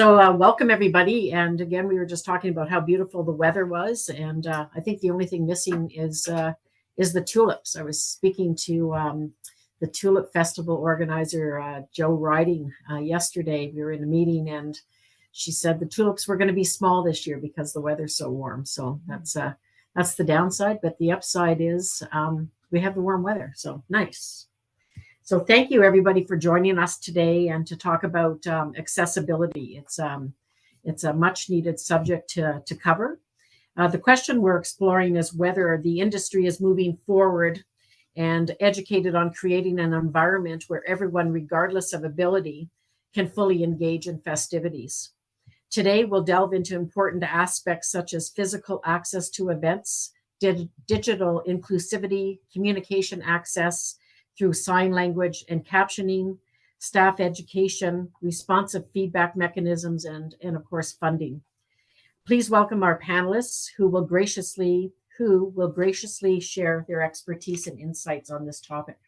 Welcome everybody. And again, we were just talking about how beautiful the weather was, and I think the only thing missing is the tulips. I was speaking to the Tulip Festival organizer, Joe Riding, yesterday. We were in a meeting, and she said the tulips were going to be small this year because the weather's so warm. So that's the downside, but the upside is we have the warm weather. So nice. So thank you everybody for joining us today and to talk about accessibility. It's a much needed subject to cover. The question we're exploring is whether the industry is moving forward and educated on creating an environment where everyone, regardless of ability, can fully engage in festivities. Today, we'll delve into important aspects such as physical access to events, digital inclusivity, communication access, through sign language and captioning, staff education, responsive feedback mechanisms, and of course, funding. Please welcome our panelists who will graciously share their expertise and insights on this topic.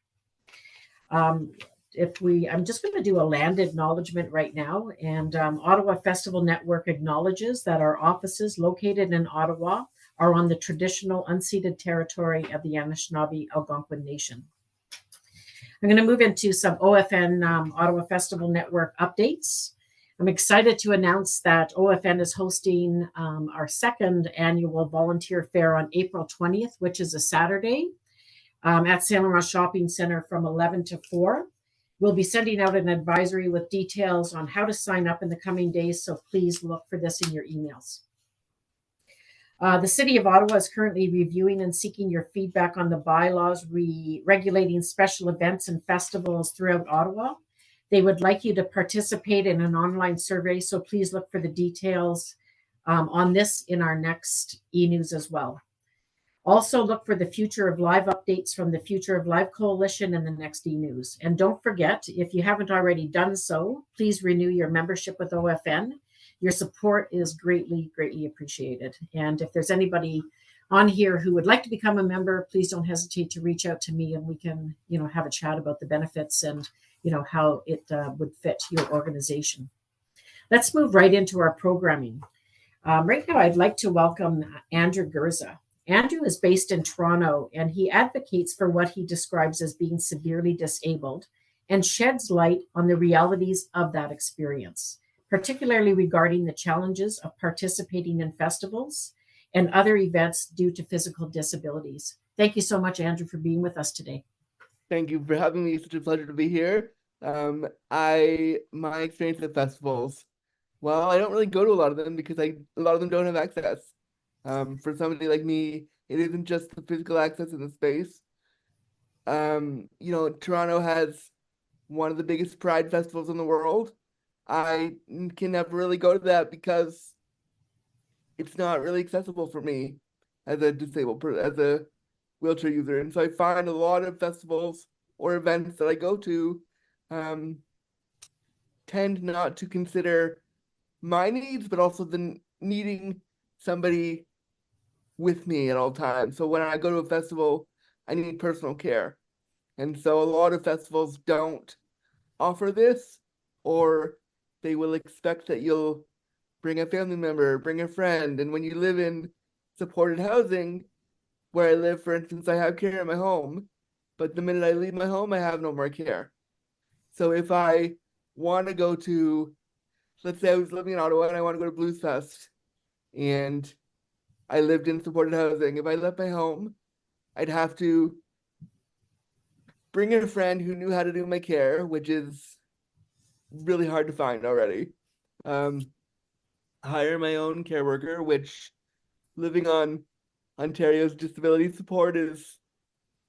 I'm just going to do a land acknowledgement right now, and Ottawa Festival Network acknowledges that our offices located in Ottawa are on the traditional unceded territory of the Anishinaabe Algonquin Nation. I'm going to move into some OFN Ottawa Festival Network updates. I'm excited to announce that OFN is hosting our second annual volunteer fair on April 20th, which is a Saturday, at Saint Laurent Shopping Centre from 11 to 4. We'll be sending out an advisory with details on how to sign up in the coming days, so please look for this in your emails. The City of Ottawa is currently reviewing and seeking your feedback on the bylaws regulating special events and festivals throughout Ottawa. They would like you to participate in an online survey, so please look for the details on this in our next e-news as well. Also look for the Future of Live updates from the Future of Live Coalition in the next e-news. And don't forget, if you haven't already done so, please renew your membership with OFN. Your support is greatly, greatly appreciated. And if there's anybody on here who would like to become a member, please don't hesitate to reach out to me, and we can, have a chat about the benefits and, how it would fit your organization. Let's move right into our programming. Right now, I'd like to welcome Andrew Garza. Andrew is based in Toronto, and he advocates for what he describes as being severely disabled and sheds light on the realities of that experience, particularly regarding the challenges of participating in festivals and other events due to physical disabilities. Thank you so much, Andrew, for being with us today. Thank you for having me. It's such a pleasure to be here. My experience at festivals, well, I don't really go to a lot of them because a lot of them don't have access. For somebody like me, it isn't just the physical access in the space. Toronto has one of the biggest pride festivals in the world. I can never really go to that because it's not really accessible for me as a disabled person, as a wheelchair user. And so I find a lot of festivals or events that I go to tend not to consider my needs, but also the needing somebody with me at all times. So when I go to a festival, I need personal care. And so a lot of festivals don't offer this, or they will expect that you'll bring a family member, bring a friend. And when you live in supported housing, where I live, for instance, I have care in my home, but the minute I leave my home, I have no more care. So if I want to go to, let's say I was living in Ottawa and I want to go to Blues Fest, and I lived in supported housing, if I left my home, I'd have to bring in a friend who knew how to do my care, which is really hard to find already. Hire my own care worker, which living on Ontario's disability support is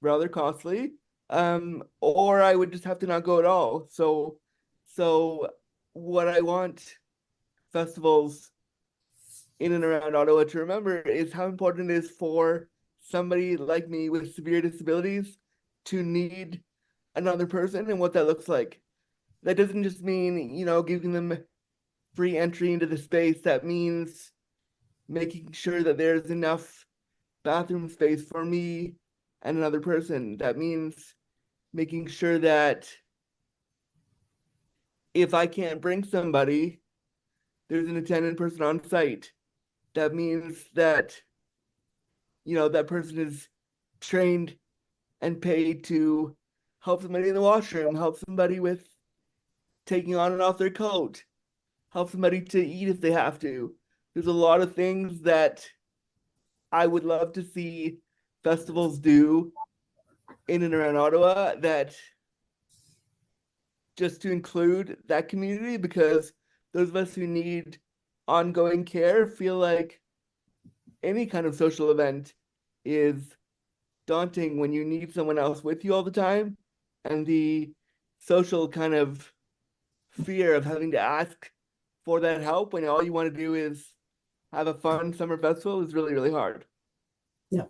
rather costly. Or I would just have to not go at all. So what I want festivals in and around Ottawa to remember is how important it is for somebody like me with severe disabilities to need another person and what that looks like. That doesn't just mean, giving them free entry into the space. That means making sure that there's enough bathroom space for me and another person. That means making sure that if I can't bring somebody, there's an attendant person on site. That means that, that person is trained and paid to help somebody in the washroom, help somebody with taking on and off their coat, help somebody to eat if they have to. There's a lot of things that I would love to see festivals do in and around Ottawa, that just to include that community, because those of us who need ongoing care feel like any kind of social event is daunting when you need someone else with you all the time, and the social kind of fear of having to ask for that help when all you want to do is have a fun summer festival is really, really hard. Yeah.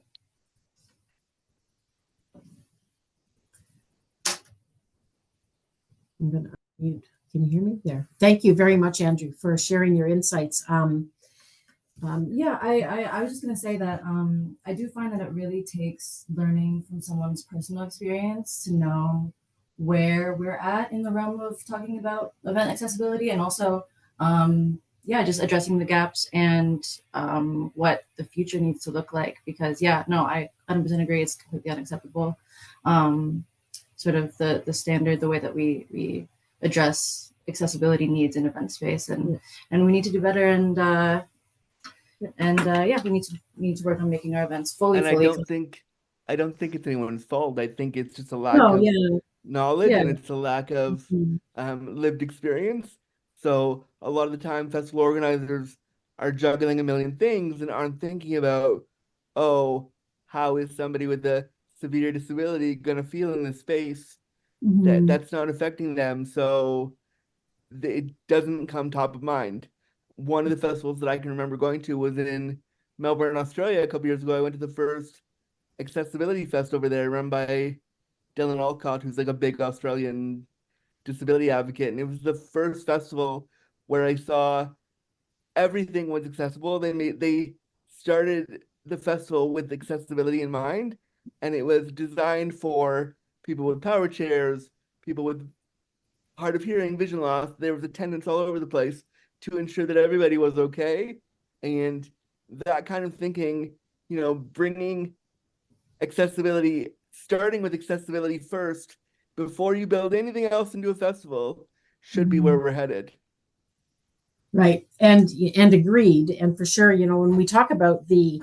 I'm going to unmute. Can you hear me there? Thank you very much, Andrew, for sharing your insights. Yeah, I was just going to say that I do find that it really takes learning from someone's personal experience to know where we're at in the realm of talking about event accessibility, and also, yeah, just addressing the gaps and what the future needs to look like. Because, yeah, no, I 100% agree. It's completely unacceptable. Sort of the standard, the way that we address accessibility needs in event space, and we need to do better. And yeah, we need to work on making our events fully. And fully I don't think it's anyone's fault. I think it's just a lack No, of yeah. knowledge, Yeah. and it's a lack of lived experience. So a lot of the time, festival organizers are juggling a million things and aren't thinking about, oh, how is somebody with a severe disability gonna feel in this space that's not affecting them? So it doesn't come top of mind. One of the festivals that I can remember going to was in Melbourne, Australia, a couple years ago. I went to the first accessibility fest over there, run by Dylan Alcott, who's like a big Australian disability advocate. And it was the first festival where I saw everything was accessible. They started the festival with accessibility in mind, and it was designed for people with power chairs, people with hard of hearing, vision loss. There was attendance all over the place to ensure that everybody was okay. And that kind of thinking, bringing accessibility, starting with accessibility first before you build anything else into a festival, should be where we're headed. Right. And agreed. And for sure, when we talk about the,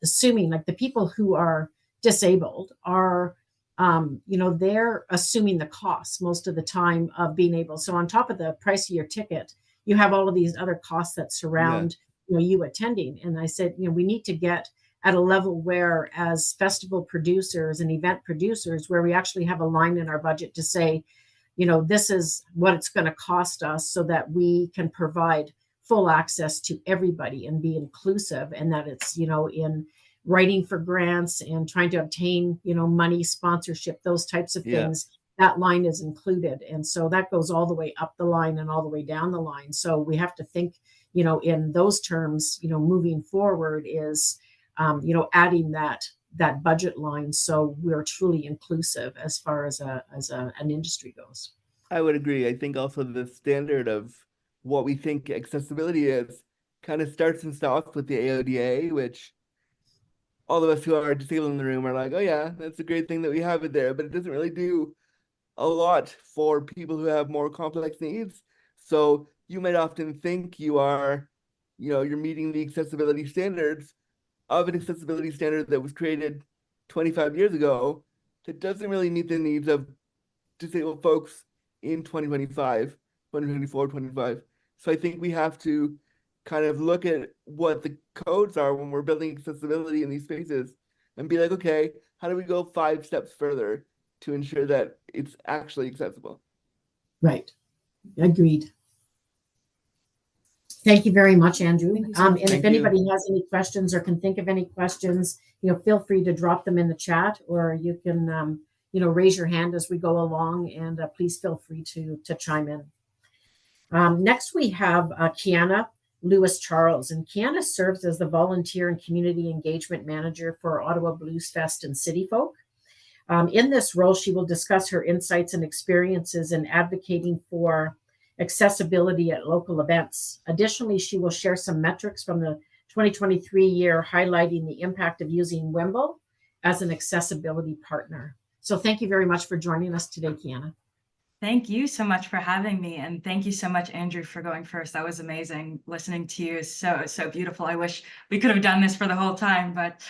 assuming like the people who are disabled are, they're assuming the cost most of the time of being able. So on top of the price of your ticket, you have all of these other costs that surround, you attending. And I said, we need to get at a level where, as festival producers and event producers, where we actually have a line in our budget to say, this is what it's going to cost us so that we can provide full access to everybody and be inclusive, and that it's, in writing for grants and trying to obtain, money, sponsorship, those types of things, that line is included. And so that goes all the way up the line and all the way down the line. So we have to think, in those terms, moving forward is, adding that budget line so we're truly inclusive as far as an industry goes. I would agree. I think also the standard of what we think accessibility is kind of starts and stops with the AODA, which all of us who are disabled in the room are like, oh yeah, that's a great thing that we have it there, but it doesn't really do a lot for people who have more complex needs. So you might often think you are, you're meeting the accessibility standards of an accessibility standard that was created 25 years ago that doesn't really meet the needs of disabled folks in 2025, 2024, 25. So I think we have to kind of look at what the codes are when we're building accessibility in these spaces and be like, okay, how do we go 5 steps further to ensure that it's actually accessible? Right. Agreed. Thank you very much, Andrew. And if anybody has any questions or can think of any questions, feel free to drop them in the chat, or you can, raise your hand as we go along, and please feel free to chime in. Next, we have Kiana Lewis Charles, and Kiana serves as the volunteer and community engagement manager for Ottawa Blues Fest and City Folk. In this role, she will discuss her insights and experiences in advocating for accessibility at local events. Additionally, she will share some metrics from the 2023 year highlighting the impact of using Whimble as an accessibility partner. So thank you very much for joining us today, Kiana. Thank you so much for having me. And thank you so much, Andrew, for going first. That was amazing. Listening to you is so beautiful. I wish we could have done this for the whole time, but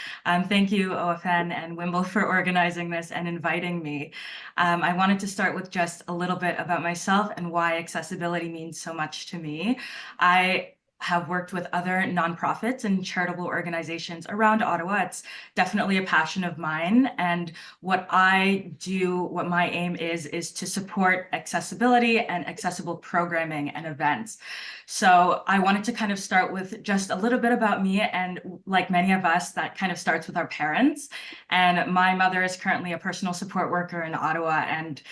thank you, OFN and Whimble, for organizing this and inviting me. I wanted to start with just a little bit about myself and why accessibility means so much to me. I have worked with other nonprofits and charitable organizations around Ottawa. It's definitely a passion of mine. And what I do, what my aim is to support accessibility and accessible programming and events. So I wanted to kind of start with just a little bit about me, and like many of us, that kind of starts with our parents. And my mother is currently a personal support worker in Ottawa, and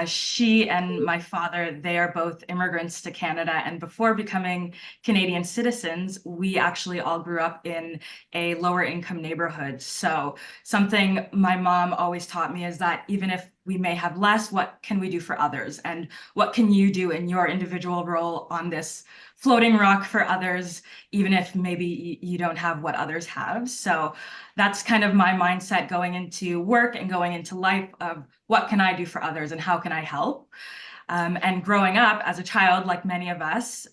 she and my father, they are both immigrants to Canada. And before becoming Canadian citizens, we actually all grew up in a lower income neighborhood. So something my mom always taught me is that even if we may have less, what can we do for others? And what can you do in your individual role on this floating rock for others, even if maybe you don't have what others have? So that's kind of my mindset going into work and going into life of what can I do for others and how can I help? And growing up as a child, like many of us,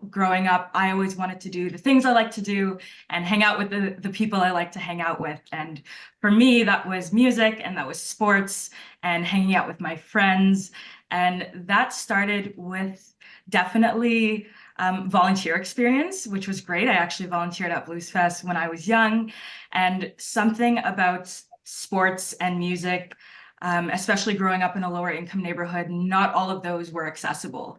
growing up, I always wanted to do the things I like to do and hang out with the people I like to hang out with. And for me, that was music and that was sports and hanging out with my friends. And that started with definitely volunteer experience, which was great. I actually volunteered at Blues Fest when I was young, and something about sports and music, especially growing up in a lower income neighborhood, not all of those were accessible,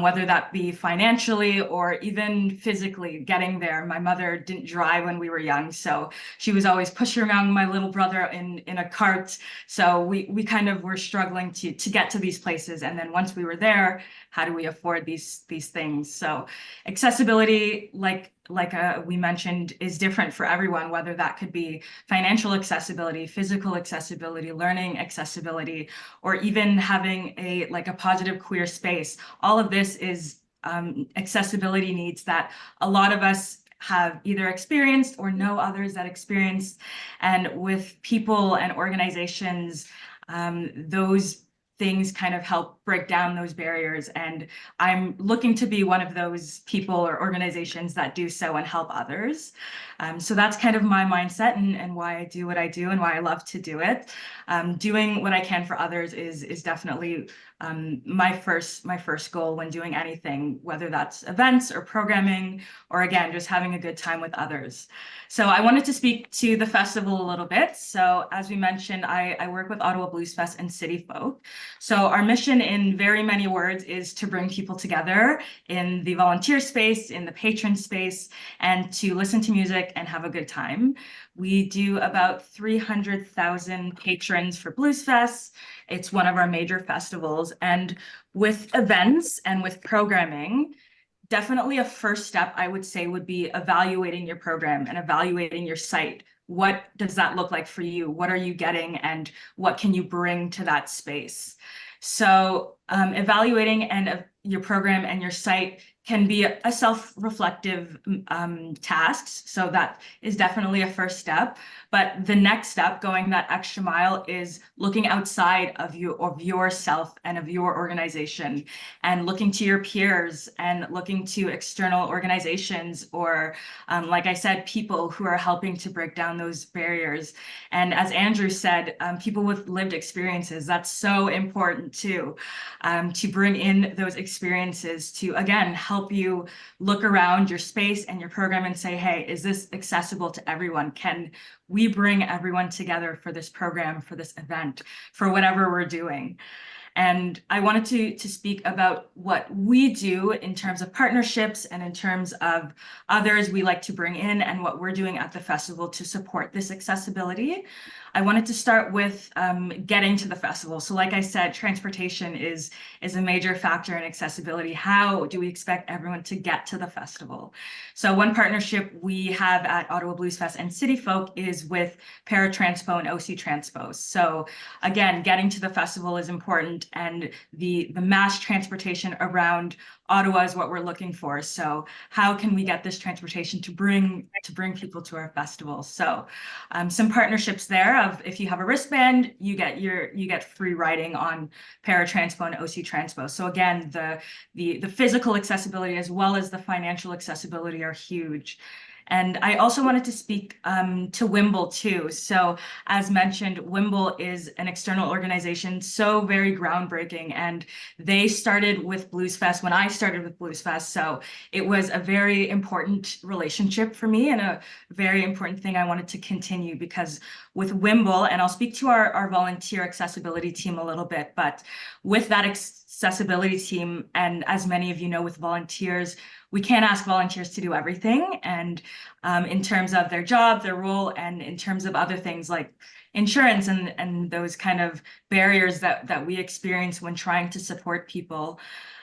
whether that be financially or even physically getting there. My mother didn't drive when we were young, so she was always pushing around my little brother in a cart. So we kind of were struggling to get to these places. And then once we were there, how do we afford these things? So accessibility, like we mentioned, is different for everyone, whether that could be financial accessibility, physical accessibility, learning accessibility, or even having a positive queer space. All of this is accessibility needs that a lot of us have either experienced or know others that experienced. And with people and organizations, those things kind of help break down those barriers. And I'm looking to be one of those people or organizations that do so and help others. So that's kind of my mindset and why I do what I do and why I love to do it. Doing what I can for others is definitely my first goal when doing anything, whether that's events or programming, or again, just having a good time with others. So I wanted to speak to the festival a little bit. So as we mentioned, I work with Ottawa Blues Fest and City Folk. So our mission in very many words is to bring people together in the volunteer space, in the patron space, and to listen to music and have a good time. We do about 300,000 patrons for Blues Fest. It's one of our major festivals. And with events and with programming, definitely a first step, I would say, would be evaluating your program and evaluating your site. What does that look like for you? What are you getting and what can you bring to that space? So evaluating your program and your site can be a self-reflective task. So that is definitely a first step. But the next step, going that extra mile, is looking outside of yourself and of your organization, and looking to your peers and looking to external organizations or, like I said, people who are helping to break down those barriers. And as Andrew said, people with lived experiences, that's so important too, to bring in those experiences to, again, help you look around your space and your program and say, hey, is this accessible to everyone? Can we bring everyone together for this program, for this event, for whatever we're doing? And I wanted to speak about what we do in terms of partnerships and in terms of others we like to bring in and what we're doing at the festival to support this accessibility. I wanted to start with getting to the festival. So like I said, transportation is a major factor in accessibility. How do we expect everyone to get to the festival? So one partnership we have at Ottawa Blues Fest and City Folk is with Paratranspo and OC Transpo. So again, getting to the festival is important, and the mass transportation around Ottawa is what we're looking for. So how can we get this transportation to bring people to our festival? So some partnerships there of, if you have a wristband, you get free riding on Paratranspo and OC Transpo. So again, the physical accessibility as well as the financial accessibility are huge. And I also wanted to speak to Whimble too. So as mentioned, Whimble is an external organization, so very groundbreaking. And they started with Blues Fest when I started with Blues Fest. So it was a very important relationship for me and a very important thing I wanted to continue, because with Whimble, and I'll speak to our volunteer accessibility team a little bit, but with that accessibility team, and as many of you know, with volunteers, we can't ask volunteers to do everything. And in terms of their job, their role, and in terms of other things like insurance and those kind of barriers that we experience when trying to support people.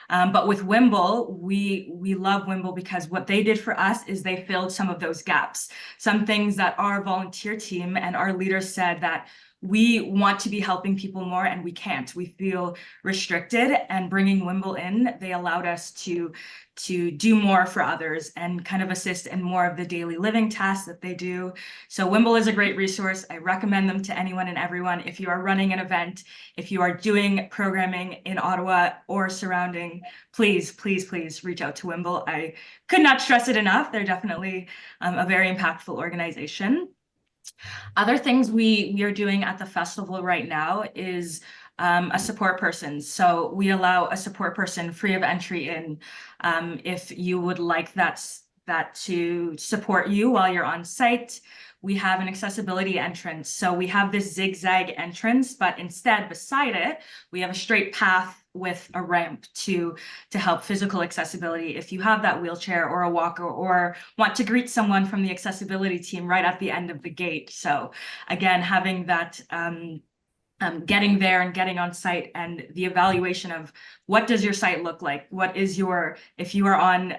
But with Whimble, we love Whimble because what they did for us is they filled some of those gaps. Some things that our volunteer team and our leaders said that we want to be helping people more and we can't. We feel restricted, and bringing Whimble in, they allowed us to do more for others and kind of assist in more of the daily living tasks that they do. So Whimble is a great resource. I recommend them to anyone and everyone. If you are running an event, if you are doing programming in Ottawa or surrounding, please, please, please reach out to Whimble. I could not stress it enough. They're definitely a very impactful organization. Other things we are doing at the festival right now is a support person. So we allow a support person free of entry in if you would like that to support you while you're on site. We have an accessibility entrance. So we have this zigzag entrance, but instead beside it, we have a straight path with a ramp to help physical accessibility. If you have that wheelchair or a walker or want to greet someone from the accessibility team right at the end of the gate. So again, having that getting there and getting on site and the evaluation of what does your site look like? What is if you are on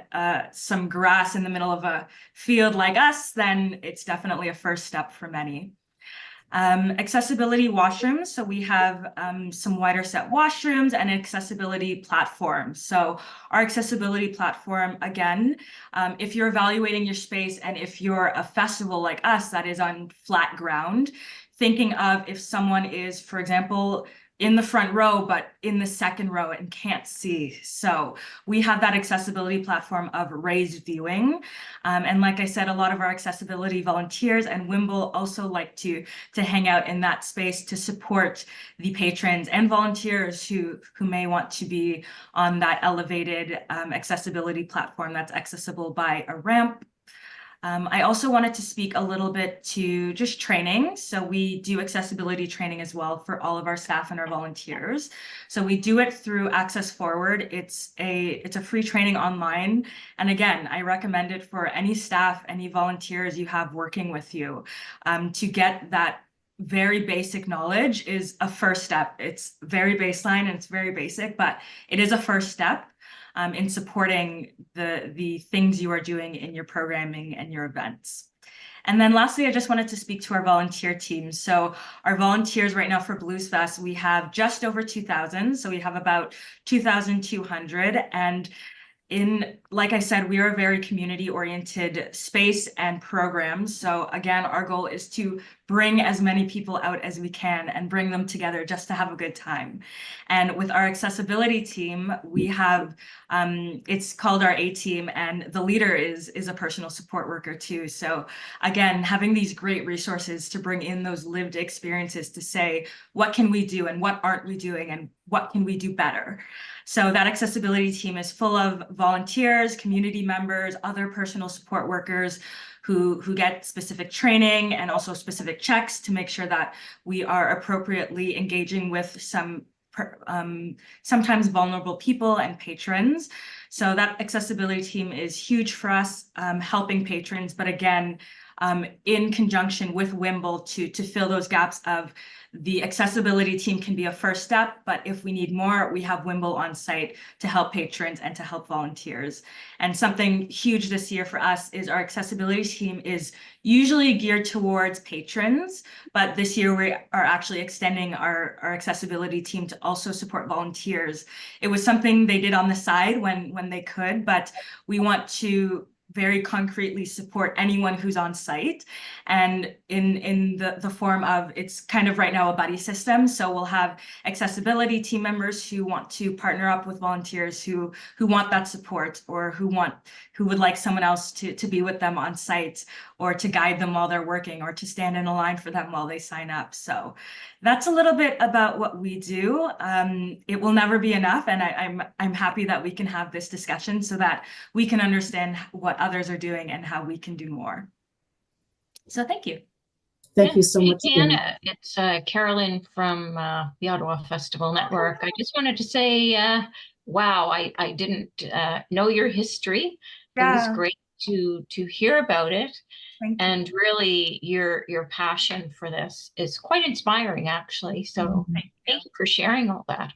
some grass in the middle of a field like us, then it's definitely a first step for many. Accessibility washrooms. So we have some wider set washrooms and an accessibility platform. So our accessibility platform, again, if you're evaluating your space and if you're a festival like us that is on flat ground, thinking of if someone is, for example, in the front row, but in the second row and can't see. So we have that accessibility platform of raised viewing. And like I said, a lot of our accessibility volunteers and Whimble also like to hang out in that space to support the patrons and volunteers who may want to be on that elevated accessibility platform that's accessible by a ramp. I also wanted to speak a little bit to just training. So we do accessibility training as well for all of our staff and our volunteers. So we do it through Access Forward. It's a free training online. And again, I recommend it for any staff, any volunteers you have working with you to get that very basic knowledge is a first step. It's very baseline and it's very basic, but it is a first step in supporting the things you are doing in your programming and your events. And then lastly, I just wanted to speak to our volunteer team. So our volunteers right now for Blues Fest, we have just over 2,000. So we have about 2,200. And like I said, we are a very community-oriented space and program. So again, our goal is to bring as many people out as we can and bring them together just to have a good time. And with our accessibility team, we have, it's called our A team, and the leader is a personal support worker too. So again, having these great resources to bring in those lived experiences to say, what can we do and what aren't we doing and what can we do better? So that accessibility team is full of volunteers, community members, other personal support workers who get specific training and also specific checks to make sure that we are appropriately engaging with some sometimes vulnerable people and patrons. So that accessibility team is huge for us, helping patrons. But again, in conjunction with Whimble to fill those gaps of the accessibility team can be a first step, but if we need more, we have Whimble on site to help patrons and to help volunteers. And something huge this year for us is our accessibility team is usually geared towards patrons, but this year we are actually extending our accessibility team to also support volunteers. It was something they did on the side when they could, but we want to very concretely support anyone who's on site, and in the form of, it's kind of right now a buddy system. So we'll have accessibility team members who want to partner up with volunteers who want that support, or who would like someone else to be with them on site, or to guide them while they're working, or to stand in a line for them while they sign up. So that's a little bit about what we do. It will never be enough, and I'm happy that we can have this discussion so that we can understand what others are doing and how we can do more. So thank you. Thank you so Hey, much. Kiana, it's Carolyn from the Ottawa Festival Network. I just wanted to say, wow, I didn't know your history. It was great to hear about it. And really, your passion for this is quite inspiring, actually. So thank you for sharing all that.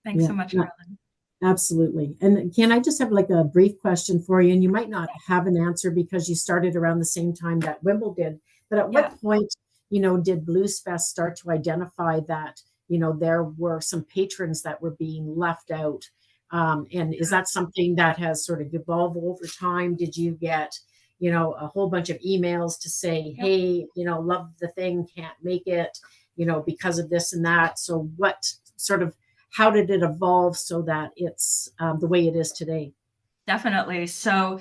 Thanks so much, Carolyn. Absolutely. And can I just have like a brief question for you? And you might not have an answer because you started around the same time that Whimble did. But at what point, did Blues Fest start to identify that, there were some patrons that were being left out? And is that something that has sort of evolved over time? Did you get, a whole bunch of emails to say, hey, love the thing, can't make it, because of this and that? So what sort of, how did it evolve so that it's the way it is today? Definitely. So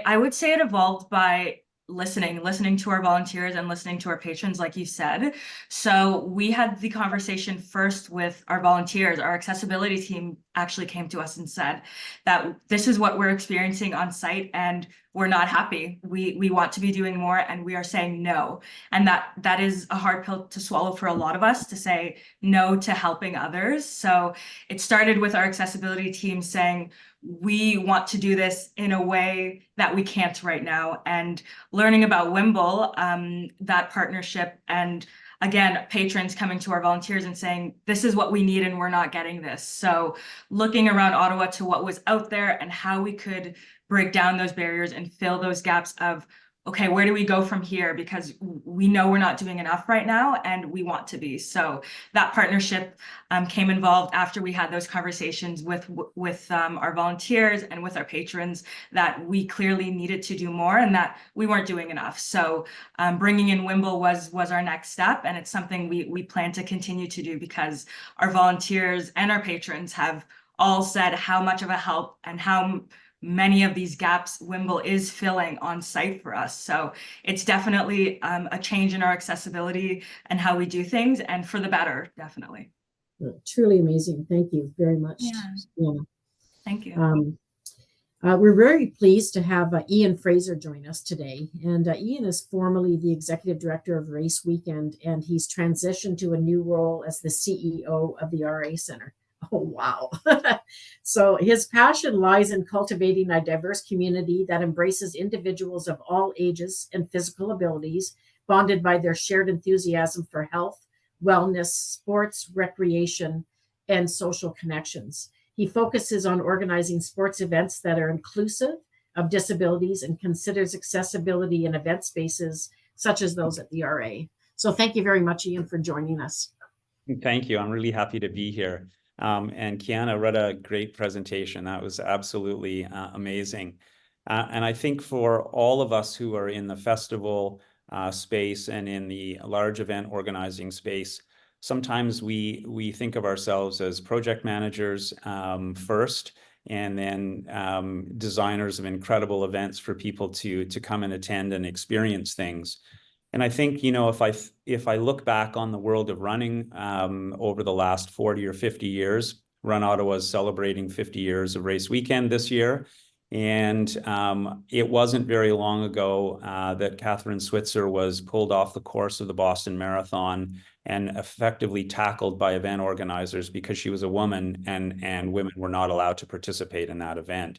I would say it evolved by listening to our volunteers and listening to our patrons, like you said. So we had the conversation first with our volunteers. Our accessibility team actually came to us and said that this is what we're experiencing on site and we're not happy. We want to be doing more and we are saying no. And that is a hard pill to swallow for a lot of us, to say no to helping others. So it started with our accessibility team saying, we want to do this in a way that we can't right now, and learning about Whimble, that partnership, and again, patrons coming to our volunteers and saying, this is what we need and we're not getting this. So looking around Ottawa to what was out there and how we could break down those barriers and fill those gaps of, okay, where do we go from here? Because we know we're not doing enough right now and we want to be. So that partnership came involved after we had those conversations with our volunteers and with our patrons, that we clearly needed to do more and that we weren't doing enough. So bringing in Whimble was our next step, and it's something we plan to continue to do because our volunteers and our patrons have all said how much of a help and how many of these gaps Whimble is filling on site for us. So it's definitely a change in our accessibility and how we do things, and for the better, definitely. Truly amazing. Thank you very much. Yeah. Thank you. We're very pleased to have Ian Fraser join us today. And Ian is formerly the executive director of Race Weekend, and he's transitioned to a new role as the CEO of the RA Center. Oh, wow. So his passion lies in cultivating a diverse community that embraces individuals of all ages and physical abilities, bonded by their shared enthusiasm for health, wellness, sports, recreation, and social connections. He focuses on organizing sports events that are inclusive of disabilities and considers accessibility in event spaces such as those at the RA. So thank you very much, Ian, for joining us. Thank you. I'm really happy to be here. And Kiana read a great presentation. That was absolutely amazing. And I think for all of us who are in the festival space and in the large event organizing space, sometimes we think of ourselves as project managers first, and then designers of incredible events for people to come and attend and experience things. And I think, if I look back on the world of running over the last 40 or 50 years, Run Ottawa is celebrating 50 years of Race Weekend this year. And it wasn't very long ago that Catherine Switzer was pulled off the course of the Boston Marathon and effectively tackled by event organizers because she was a woman and women were not allowed to participate in that event.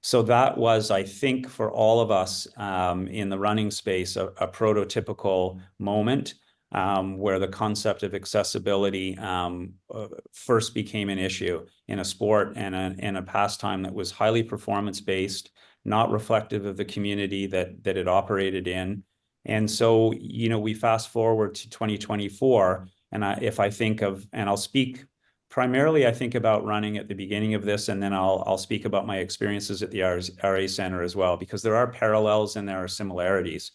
So that was, I think, for all of us in the running space, a prototypical moment where the concept of accessibility first became an issue in a sport and in a pastime that was highly performance-based, not reflective of the community that it operated in. And so, we fast forward to 2024, and if I think of, and I'll speak primarily, I think about running at the beginning of this, and then I'll speak about my experiences at the RA Center as well, because there are parallels and there are similarities.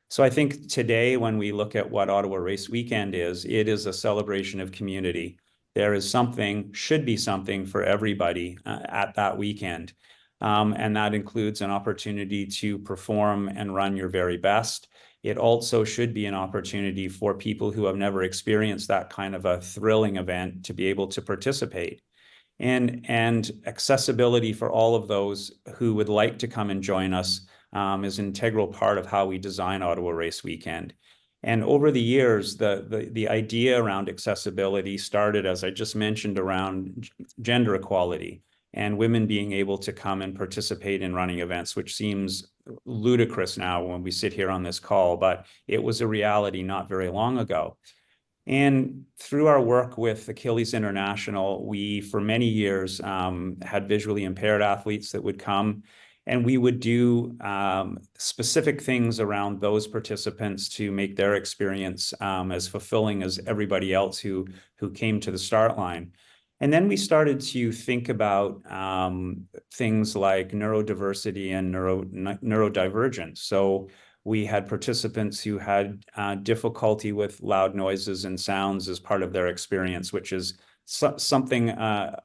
So I think today, when we look at what Ottawa Race Weekend is, it is a celebration of community. There is something, should be something for everybody at that weekend. And that includes an opportunity to perform and run your very best. It also should be an opportunity for people who have never experienced that kind of a thrilling event to be able to participate. And accessibility for all of those who would like to come and join us is an integral part of how we design Ottawa Race Weekend. And over the years, the idea around accessibility started, as I just mentioned, around gender equality and women being able to come and participate in running events, which seems ludicrous now when we sit here on this call, but it was a reality not very long ago. And through our work with Achilles International, we, for many years, had visually impaired athletes that would come, and we would do specific things around those participants to make their experience as fulfilling as everybody else who came to the start line. And then we started to think about things like neurodiversity and neurodivergence. So we had participants who had difficulty with loud noises and sounds as part of their experience, which is something, a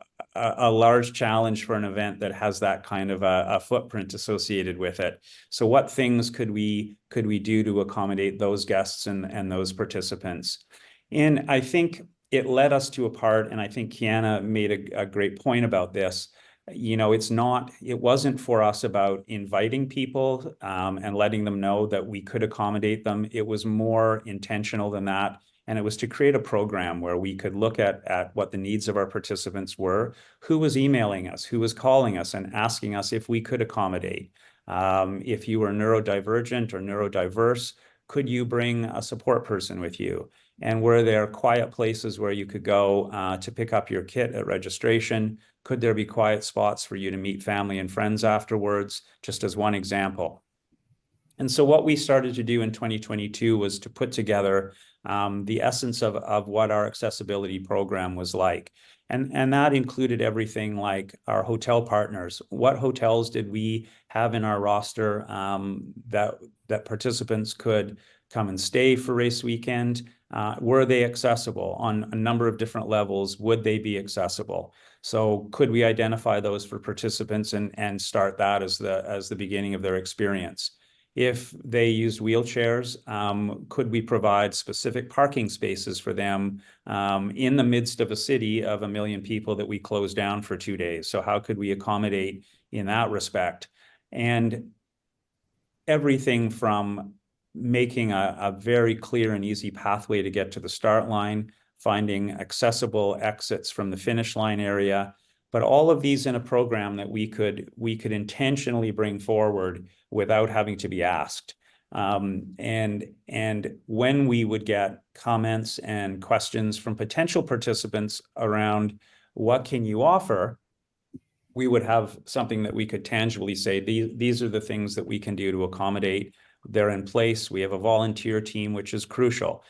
large challenge for an event that has that kind of a footprint associated with it. So what things could we do to accommodate those guests and those participants? And I think it led us to a part, and I think Kiana made a great point about this. It wasn't for us about inviting people and letting them know that we could accommodate them. It was more intentional than that. And it was to create a program where we could look at what the needs of our participants were, who was emailing us, who was calling us and asking us if we could accommodate. If you were neurodivergent or neurodiverse, could you bring a support person with you? And were there quiet places where you could go to pick up your kit at registration? Could there be quiet spots for you to meet family and friends afterwards, just as one example? And so what we started to do in 2022 was to put together the essence of what our accessibility program was like. And that included everything like our hotel partners. What hotels did we have in our roster that participants could come and stay for race weekend? Were they accessible on a number of different levels? Would they be accessible? So could we identify those for participants and start that as the beginning of their experience? If they used wheelchairs, could we provide specific parking spaces for them in the midst of a city of 1 million people that we closed down for 2 days? So how could we accommodate in that respect? And everything from making a very clear and easy pathway to get to the start line, finding accessible exits from the finish line area, but all of these in a program that we could intentionally bring forward without having to be asked. And when we would get comments and questions from potential participants around what can you offer, we would have something that we could tangibly say, these are the things that we can do to accommodate. They're in place. We have a volunteer team, which is crucial.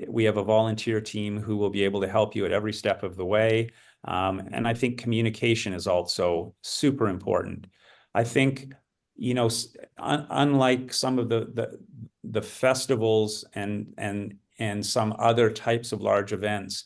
We have a volunteer team who will be able to help you at every step of the way. And I think communication is also super important. I think, unlike some of the festivals and some other types of large events,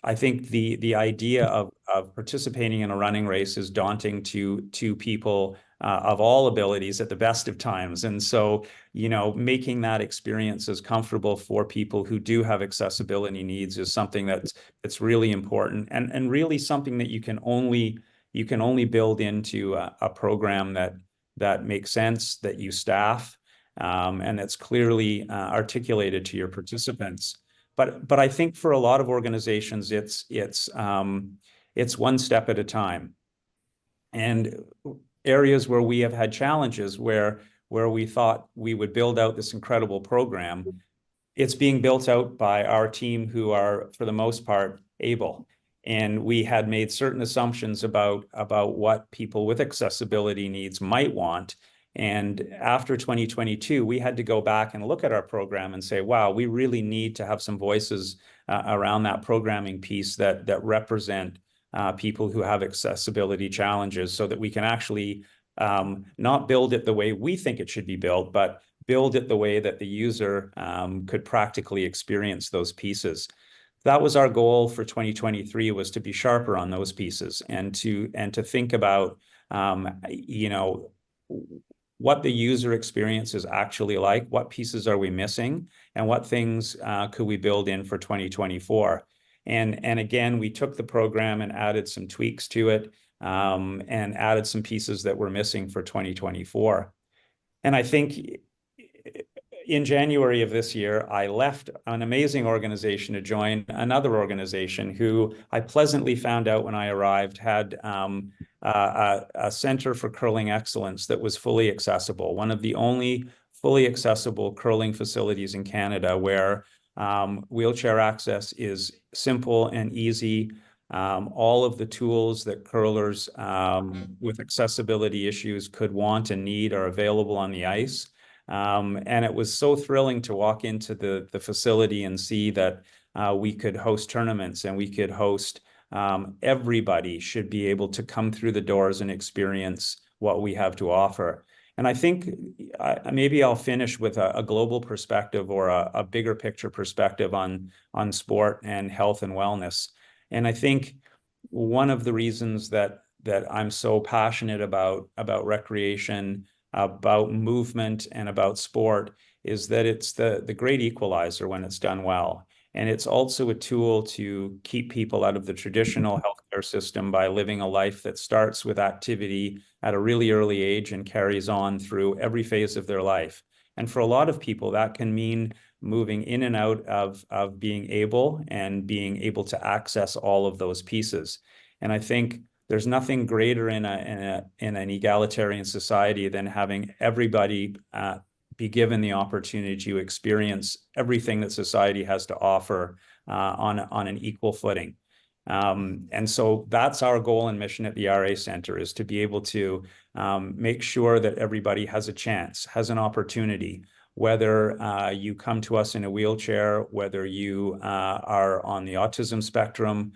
I think the idea of participating in a running race is daunting to people of all abilities at the best of times. And so, making that experience as comfortable for people who do have accessibility needs is something that's really important and really something that you can only build into a program that makes sense, that you staff, and that's clearly articulated to your participants. But I think for a lot of organizations, it's one step at a time. And areas where we have had challenges where we thought we would build out this incredible program, it's being built out by our team who are, for the most part, able. And we had made certain assumptions about what people with accessibility needs might want. And after 2022, we had to go back and look at our program and say, wow, we really need to have some voices around that programming piece that represent people who have accessibility challenges, so that we can actually not build it the way we think it should be built, but build it the way that the user could practically experience those pieces. That was our goal for 2023, was to be sharper on those pieces and to think about, what the user experience is actually like, what pieces are we missing, and what things could we build in for 2024. And again, we took the program and added some tweaks to it, and added some pieces that were missing for 2024. And I think in January of this year, I left an amazing organization to join another organization who I pleasantly found out when I arrived had a Center for Curling Excellence that was fully accessible, one of the only fully accessible curling facilities in Canada, where wheelchair access is simple and easy. All of the tools that curlers with accessibility issues could want and need are available on the ice. And it was so thrilling to walk into the facility and see that we could host tournaments, and we could host, everybody should be able to come through the doors and experience what we have to offer. And I think maybe I'll finish with a global perspective, or a bigger picture perspective on sport and health and wellness. And I think one of the reasons that I'm so passionate about recreation, about movement, and about sport is that it's the great equalizer when it's done well. And it's also a tool to keep people out of the traditional healthcare system by living a life that starts with activity at a really early age and carries on through every phase of their life. And for a lot of people, that can mean moving in and out of being able to access all of those pieces. And I think there's nothing greater in an egalitarian society than having everybody be given the opportunity to experience everything that society has to offer on an equal footing. And so that's our goal and mission at the RA Center, is to be able to make sure that everybody has a chance, has an opportunity, whether you come to us in a wheelchair, whether you are on the autism spectrum,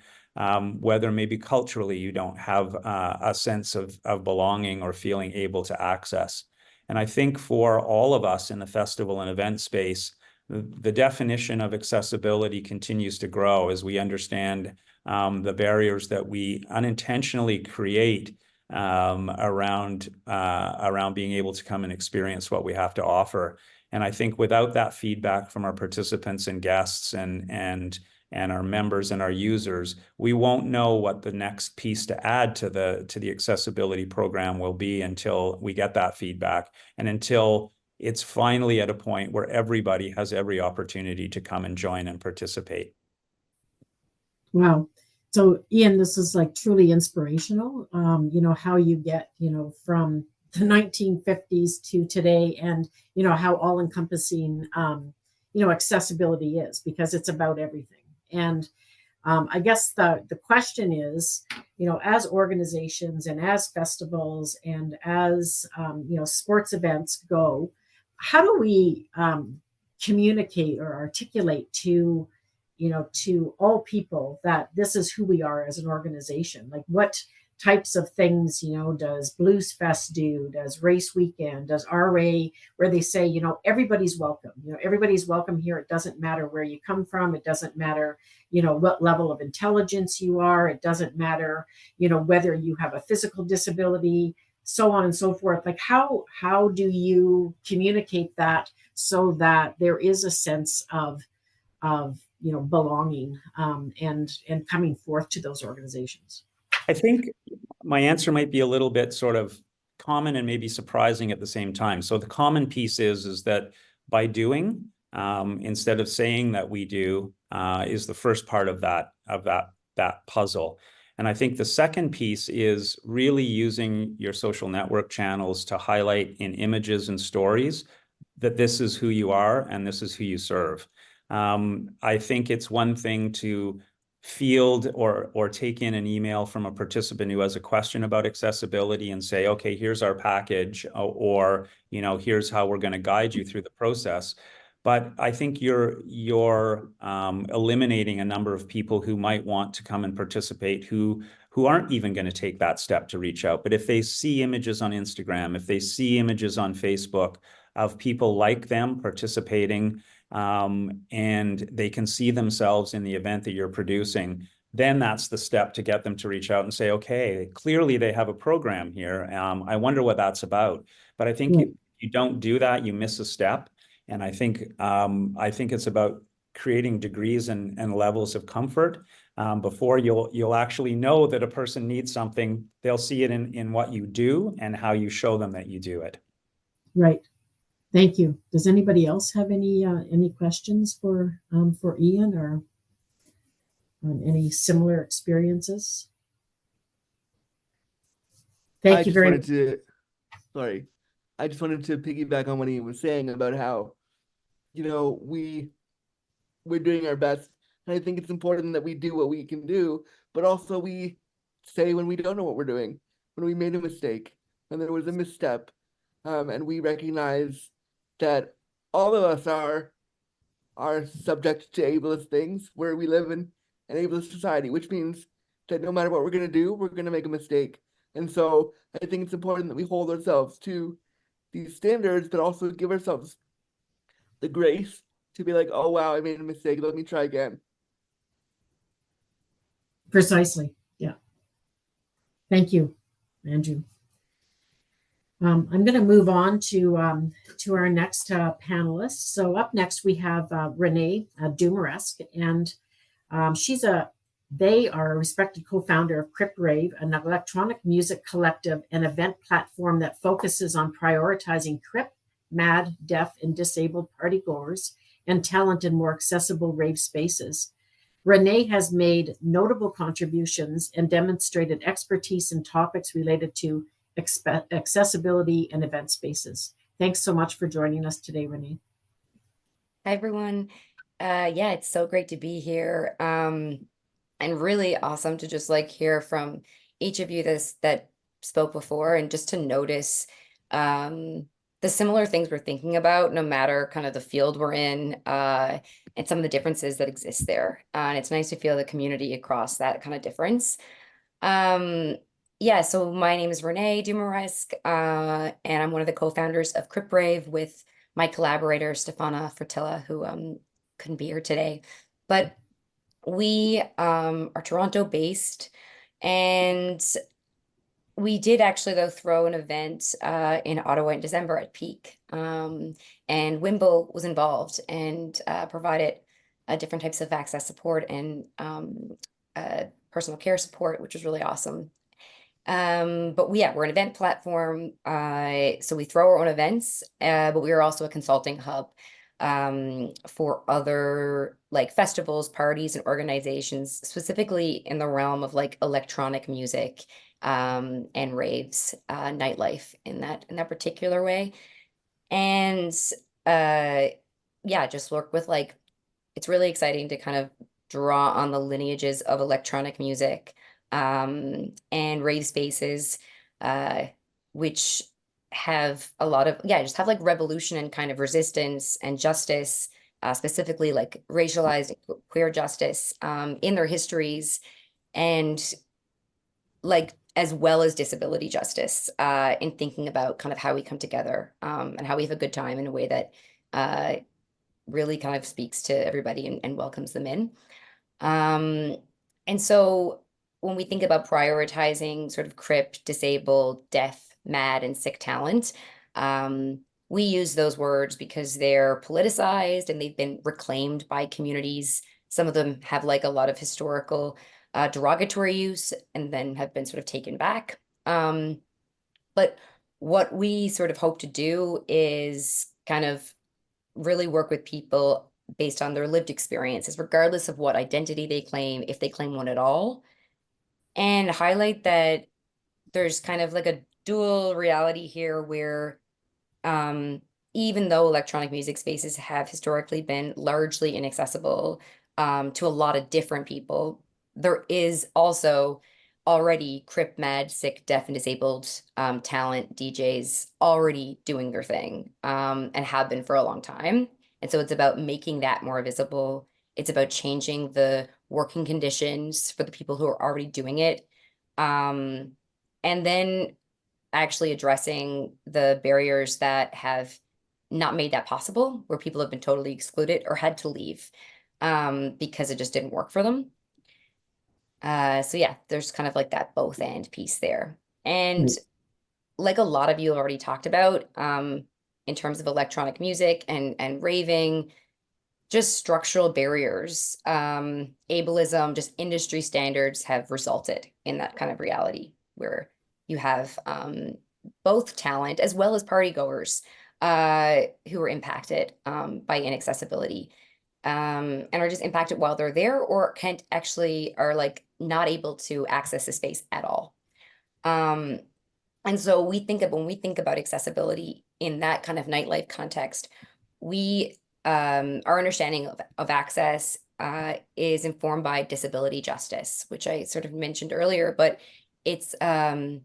whether maybe culturally you don't have a sense of belonging or feeling able to access. And I think for all of us in the festival and event space, the definition of accessibility continues to grow as we understand the barriers that we unintentionally create around being able to come and experience what we have to offer. And I think without that feedback from our participants and guests and our members and our users, we won't know what the next piece to add to the accessibility program will be until we get that feedback, and until it's finally at a point where everybody has every opportunity to come and join and participate. Wow. So Ian, this is like truly inspirational. How you get, from the 1950s to today, and, how all encompassing, accessibility is, because it's about everything. And I guess the question is, as organizations and as festivals and as, sports events go, how do we communicate or articulate to all people that this is who we are as an organization? Like, what types of things, does Blues Fest do? Does Race Weekend? Does RA, where they say, everybody's welcome. Everybody's welcome here. It doesn't matter where you come from. It doesn't matter, what level of intelligence you are. It doesn't matter, whether you have a physical disability, so on and so forth. Like, how do you communicate that so that there is a sense of belonging and coming forth to those organizations? I think my answer might be a little bit sort of common and maybe surprising at the same time. So the common piece is that by doing, instead of saying that we do, is the first part of that puzzle. And I think the second piece is really using your social network channels to highlight in images and stories that this is who you are and this is who you serve. I think it's one thing to field or take in an email from a participant who has a question about accessibility and say, okay, here's our package, or here's how we're going to guide you through the process. But I think you're eliminating a number of people who might want to come and participate who aren't even going to take that step to reach out. But if they see images on Instagram, if they see images on Facebook of people like them participating, and they can see themselves in the event that you're producing, then that's the step to get them to reach out and say, okay, clearly they have a program here. I wonder what that's about. But I think if you don't do that, you miss a step. And I think it's about creating degrees and levels of comfort before you'll actually know that a person needs something. They'll see it in what you do and how you show them that you do it. Right. Thank you. Does anybody else have any questions for Ian, or any similar experiences? Thank you very much. Sorry. I just wanted to piggyback on what he was saying about how, we're doing our best. And I think it's important that we do what we can do, but also we say when we don't know what we're doing, when we made a mistake, when there was a misstep, and we recognize that all of us are subject to ableist things, where we live in an ableist society, which means that no matter what we're going to do, we're going to make a mistake. And so I think it's important that we hold ourselves to these standards, but also give ourselves the grace to be like, oh, wow, I made a mistake. Let me try again. Precisely. Yeah. Thank you, Andrew. I'm going to move on to our next panelist. So up next we have Renee Dumaresque, and they are a respected co-founder of Crip, Rave, an electronic music collective and event platform that focuses on prioritizing Crip, mad, deaf, and disabled partygoers and talent in more accessible rave spaces. Renee has made notable contributions and demonstrated expertise in topics related to accessibility and event spaces. Thanks so much for joining us today, Renee. Hi, everyone. Yeah, it's so great to be here. And really awesome to just hear from each of you that spoke before, and just to notice the similar things we're thinking about, no matter kind of the field we're in, and some of the differences that exist there. And it's nice to feel the community across that kind of difference. Yeah, so my name is Renee Dumaresque, and I'm one of the co-founders of Crip, Rave with my collaborator, Stefana Fertilla, who couldn't be here today. But we are Toronto-based, and we did actually, though, throw an event in Ottawa in December at Peak, and Whimble was involved and provided different types of access support and personal care support, which was really awesome. But we're an event platform, so we throw our own events, but we are also a consulting hub for other festivals, parties, and organizations, specifically in the realm of electronic music and raves, nightlife in that particular way. And just work with it's really exciting to kind of draw on the lineages of electronic music and rave spaces, which have a lot of, just have revolution and kind of resistance and justice, specifically racialized and queer justice in their histories, and as well as disability justice in thinking about kind of how we come together and how we have a good time in a way that really kind of speaks to everybody and welcomes them in. And so when we think about prioritizing sort of Crip, disabled, deaf, mad, and sick talent, we use those words because they're politicized and they've been reclaimed by communities. Some of them have a lot of historical derogatory use and then have been sort of taken back. But what we sort of hope to do is kind of really work with people based on their lived experiences, regardless of what identity they claim, if they claim one at all, and highlight that there's kind of like a dual reality here where even though electronic music spaces have historically been largely inaccessible to a lot of different people, there is also already Crip, Mad, Sick, Deaf, and Disabled talent DJs already doing their thing and have been for a long time. And so it's about making that more visible. It's about changing the working conditions for the people who are already doing it. And then actually addressing the barriers that have not made that possible, where people have been totally excluded or had to leave because it just didn't work for them. So yeah, there's kind of like that both and piece there. And like a lot of you have already talked about, in terms of electronic music and raving, just structural barriers, ableism, just industry standards have resulted in that kind of reality where you have both talent as well as party goers who are impacted by inaccessibility and are just impacted while they're there or can't actually are like not able to access the space at all. And so when we think about accessibility in that kind of nightlife context, our understanding of access is informed by disability justice, which I sort of mentioned earlier, but it's a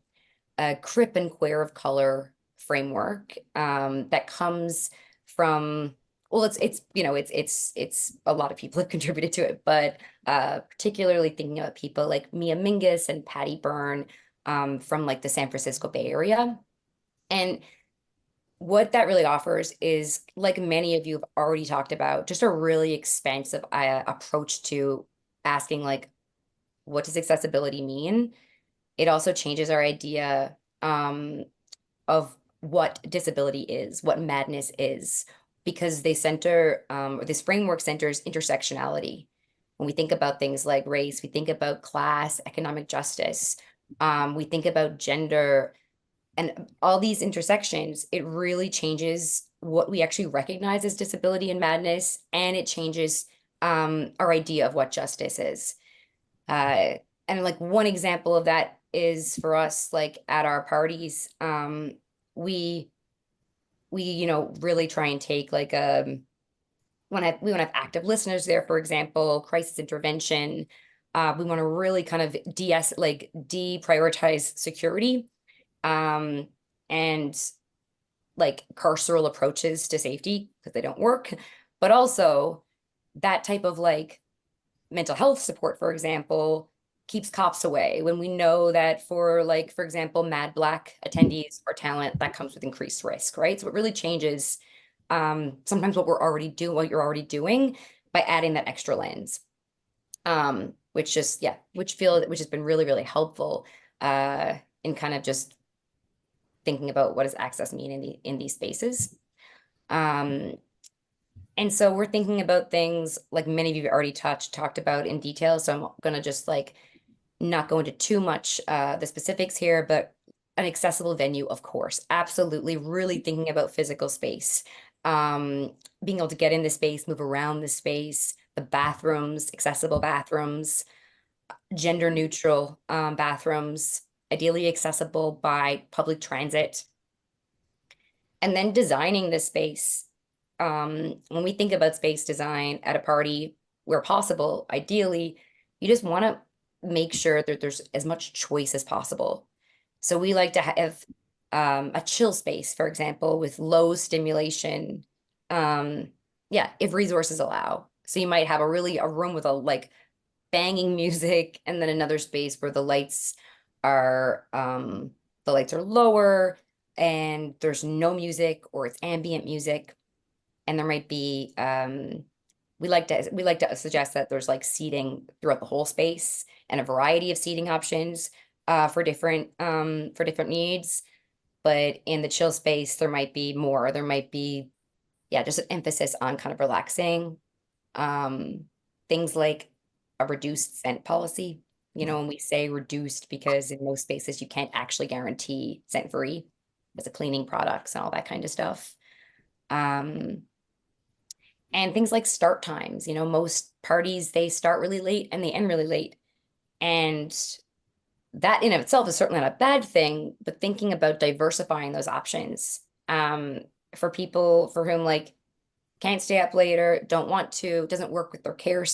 Crip and queer of color framework that comes from, well, it's a lot of people have contributed to it, but particularly thinking about people like Mia Mingus and Patty Byrne from like the San Francisco Bay Area. And what that really offers is, like many of you have already talked about, just a really expansive approach to asking like, what does accessibility mean? It also changes our idea of what disability is, what madness is, because they center, this framework centers intersectionality. When we think about things like race, we think about class, economic justice, we think about gender, and all these intersections, it really changes what we actually recognize as disability and madness, and it changes our idea of what justice is. And like one example of that is for us, like at our parties, we really try and take like we want to have active listeners there, for example, crisis intervention. We want to really kind of deprioritize security and like carceral approaches to safety because they don't work, but also that type of like mental health support, for example, keeps cops away when we know that for like, for example, Mad Black attendees or talent, that comes with increased risk, right? So it really changes sometimes what you're already doing by adding that extra lens, which has been really, really helpful in kind of just thinking about what does access mean in these spaces. And so we're thinking about things like many of you have already talked about in detail. So I'm gonna just like not go into too much the specifics here, but an accessible venue, of course, absolutely, really thinking about physical space, being able to get in the space, move around the space, the bathrooms, accessible bathrooms, gender neutral bathrooms, ideally accessible by public transit. And then designing the space. When we think about space design at a party, where possible, ideally, you just want to make sure that there's as much choice as possible. So we like to have a chill space, for example, with low stimulation. If resources allow. So you might have a room with a like banging music, and then another space where the lights are lower and there's no music or it's ambient music. And there might be we like to suggest that there's like seating throughout the whole space and a variety of seating options for different needs. But in the chill space, there might be more. There might be, just an emphasis on kind of relaxing. Things like a reduced scent policy. When we say reduced, because in most spaces you can't actually guarantee scent-free as a cleaning products and all that kind of stuff. And things like start times. Most parties, they start really late and they end really late. And that in of itself is certainly not a bad thing, but thinking about diversifying those options for people for whom like can't stay up later, don't want to, doesn't work with their care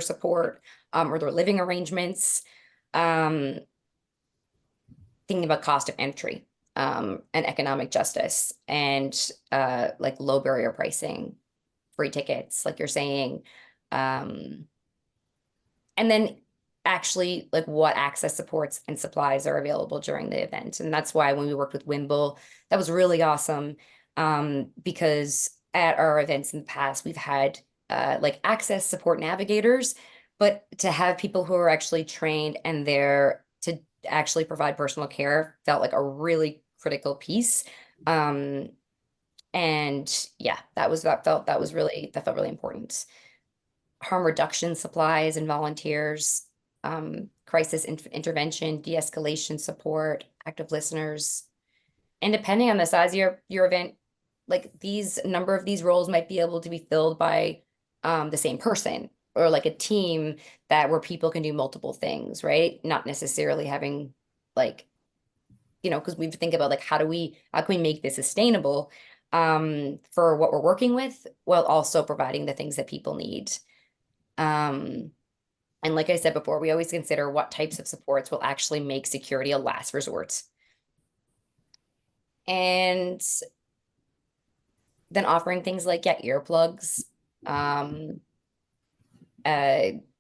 support or their living arrangements. Thinking about cost of entry and economic justice and like low barrier pricing, free tickets, like you're saying. And then actually like what access supports and supplies are available during the event. And that's why when we worked with Whimble, that was really awesome because at our events in the past, we've had like access support navigators, but to have people who are actually trained and there to actually provide personal care felt like a really critical piece. And yeah, that felt really important. Harm reduction supplies and volunteers, crisis intervention, de-escalation support, active listeners. And depending on the size of your event, like number of these roles might be able to be filled by the same person or like a team where people can do multiple things, right? Not necessarily having like, because we think about like how can we make this sustainable for what we're working with while also providing the things that people need. And like I said before, we always consider what types of supports will actually make security a last resort. And then offering things like earplugs,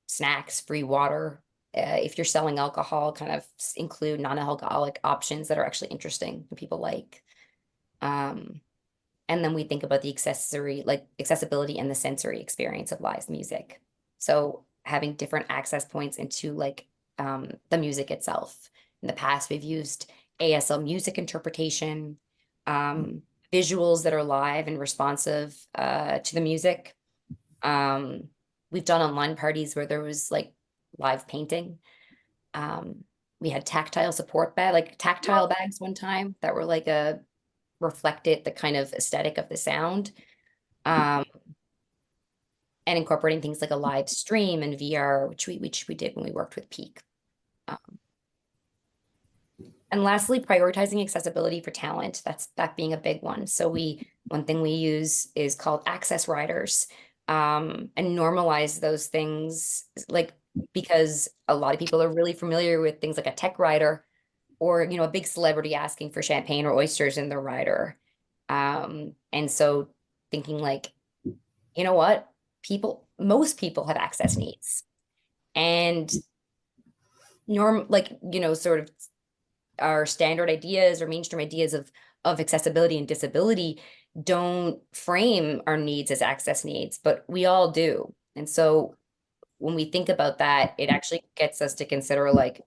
snacks, free water. If you're selling alcohol, kind of include non-alcoholic options that are actually interesting and people like. And then we think about the accessibility and the sensory experience of live music. So having different access points into like the music itself. In the past, we've used ASL music interpretation, visuals that are live and responsive to the music. We've done online parties where there was like live painting. We had tactile bags one time that were like reflected the kind of aesthetic of the sound. And incorporating things like a live stream and VR, which we did when we worked with Peak. And lastly, prioritizing accessibility for talent. That being a big one. So one thing we use is called access riders, and normalize those things, like because a lot of people are really familiar with things like a tech rider, or a big celebrity asking for champagne or oysters in their rider. And so thinking like, you know what? Most people have access needs, and sort of our standard ideas or mainstream ideas of accessibility and disability don't frame our needs as access needs, but we all do. And so when we think about that, it actually gets us to consider like,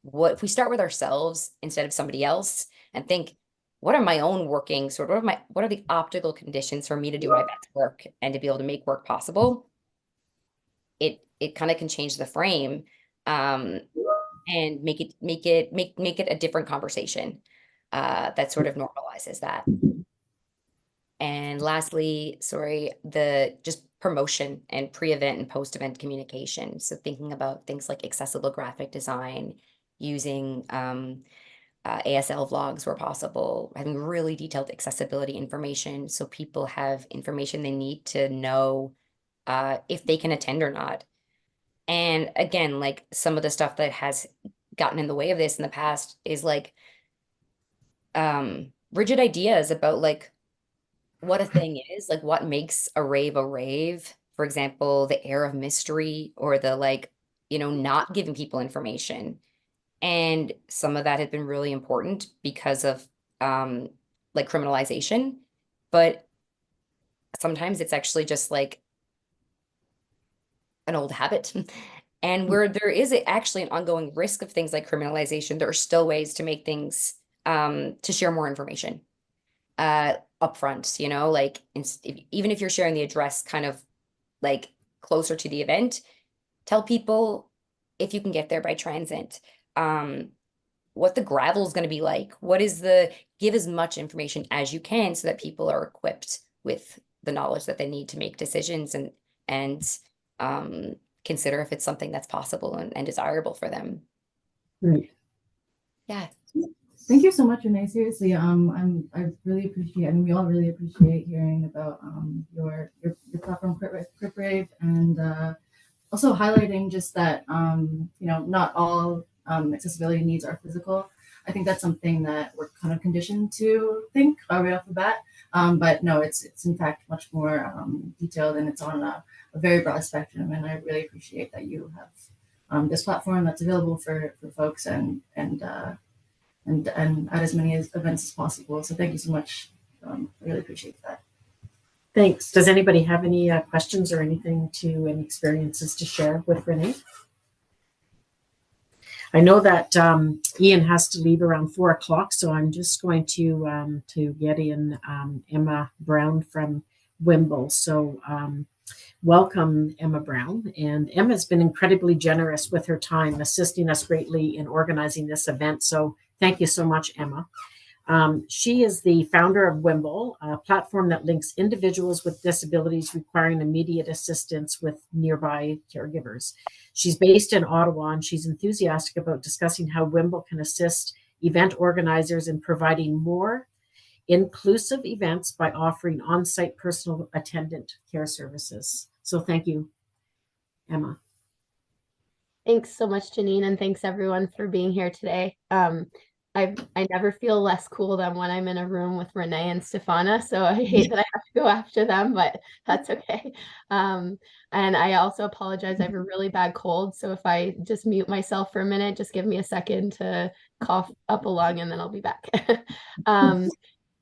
what if we start with ourselves instead of somebody else and think, what are my own working what are the optical conditions for me to do my best work and to be able to make work possible? It kind of can change the frame and make it a different conversation that sort of normalizes that. And lastly, just promotion and pre-event and post-event communication. So thinking about things like accessible graphic design, using ASL vlogs where possible, having really detailed accessibility information so people have information they need to know if they can attend or not. And again, like some of the stuff that has gotten in the way of this in the past is like rigid ideas about like what a thing is, like what makes a rave a rave. For example, the air of mystery or the not giving people information. And some of that had been really important because of like criminalization, but sometimes it's actually just like an old habit. And where there is actually an ongoing risk of things like criminalization, there are still ways to make things to share more information upfront, like even if you're sharing the address kind of like closer to the event, tell people if you can get there by transit, what the gravel is going to be like, give as much information as you can so that people are equipped with the knowledge that they need to make decisions and consider if it's something that's possible and desirable for them. Right. Yeah. Thank you so much, Renee. Seriously, I really appreciate, I mean, we all really appreciate hearing about your platform, Crip Rave, and also highlighting just that you know, not all accessibility needs are physical. I think that's something that we're kind of conditioned to think right off the bat, but no, it's in fact much more detailed, and it's on a very broad spectrum. And I really appreciate that you have this platform that's available for folks and at as many events as possible. So thank you so much. I really appreciate that. Thanks. Does anybody have any questions or any experiences to share with Renee? I know that Ian has to leave around 4 o'clock, so I'm just going to get in Emma Brown from Whimble. So welcome, Emma Brown. And Emma's been incredibly generous with her time, assisting us greatly in organizing this event. So thank you so much, Emma. She is the founder of Whimble, a platform that links individuals with disabilities requiring immediate assistance with nearby caregivers. She's based in Ottawa, and she's enthusiastic about discussing how Whimble can assist event organizers in providing more inclusive events by offering on-site personal attendant care services. So thank you, Emma. Thanks so much, Janine, and thanks everyone for being here today. I never feel less cool than when I'm in a room with Renee and Stefana, so I hate that I have to go after them, but that's okay. And I also apologize, I have a really bad cold, so if I just mute myself for a minute, just give me a second to cough up a lung and then I'll be back.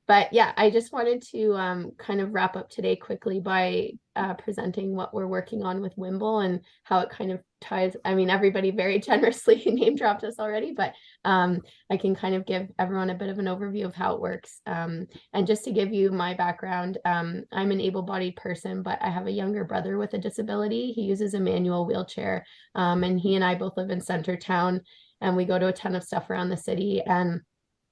But yeah, I just wanted to kind of wrap up today quickly by presenting what we're working on with Whimble and how it kind of ties. I mean, everybody very generously name dropped us already, but I can kind of give everyone a bit of an overview of how it works. And just to give you my background, I'm an able-bodied person, but I have a younger brother with a disability. He uses a manual wheelchair, and he and I both live in Centertown, and we go to a ton of stuff around the city. And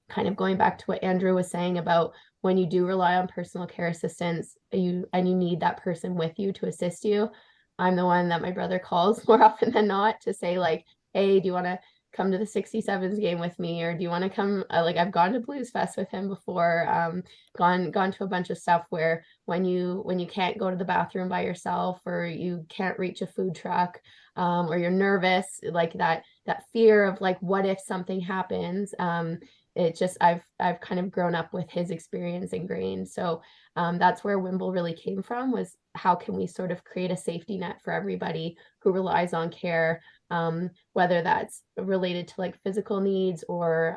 kind of going back to what Andrew was saying about when you do rely on personal care assistance, you need that person with you to assist you. I'm the one that my brother calls more often than not to say like, hey, do you want to come to the 67s game with me? Or do you want to come? Like I've gone to Blues Fest with him before, gone to a bunch of stuff where when you can't go to the bathroom by yourself, or you can't reach a food truck, or you're nervous, like that fear of like, what if something happens? It just, I've kind of grown up with his experience ingrained. So that's where Whimble really came from, was how can we sort of create a safety net for everybody who relies on care, whether that's related to like physical needs or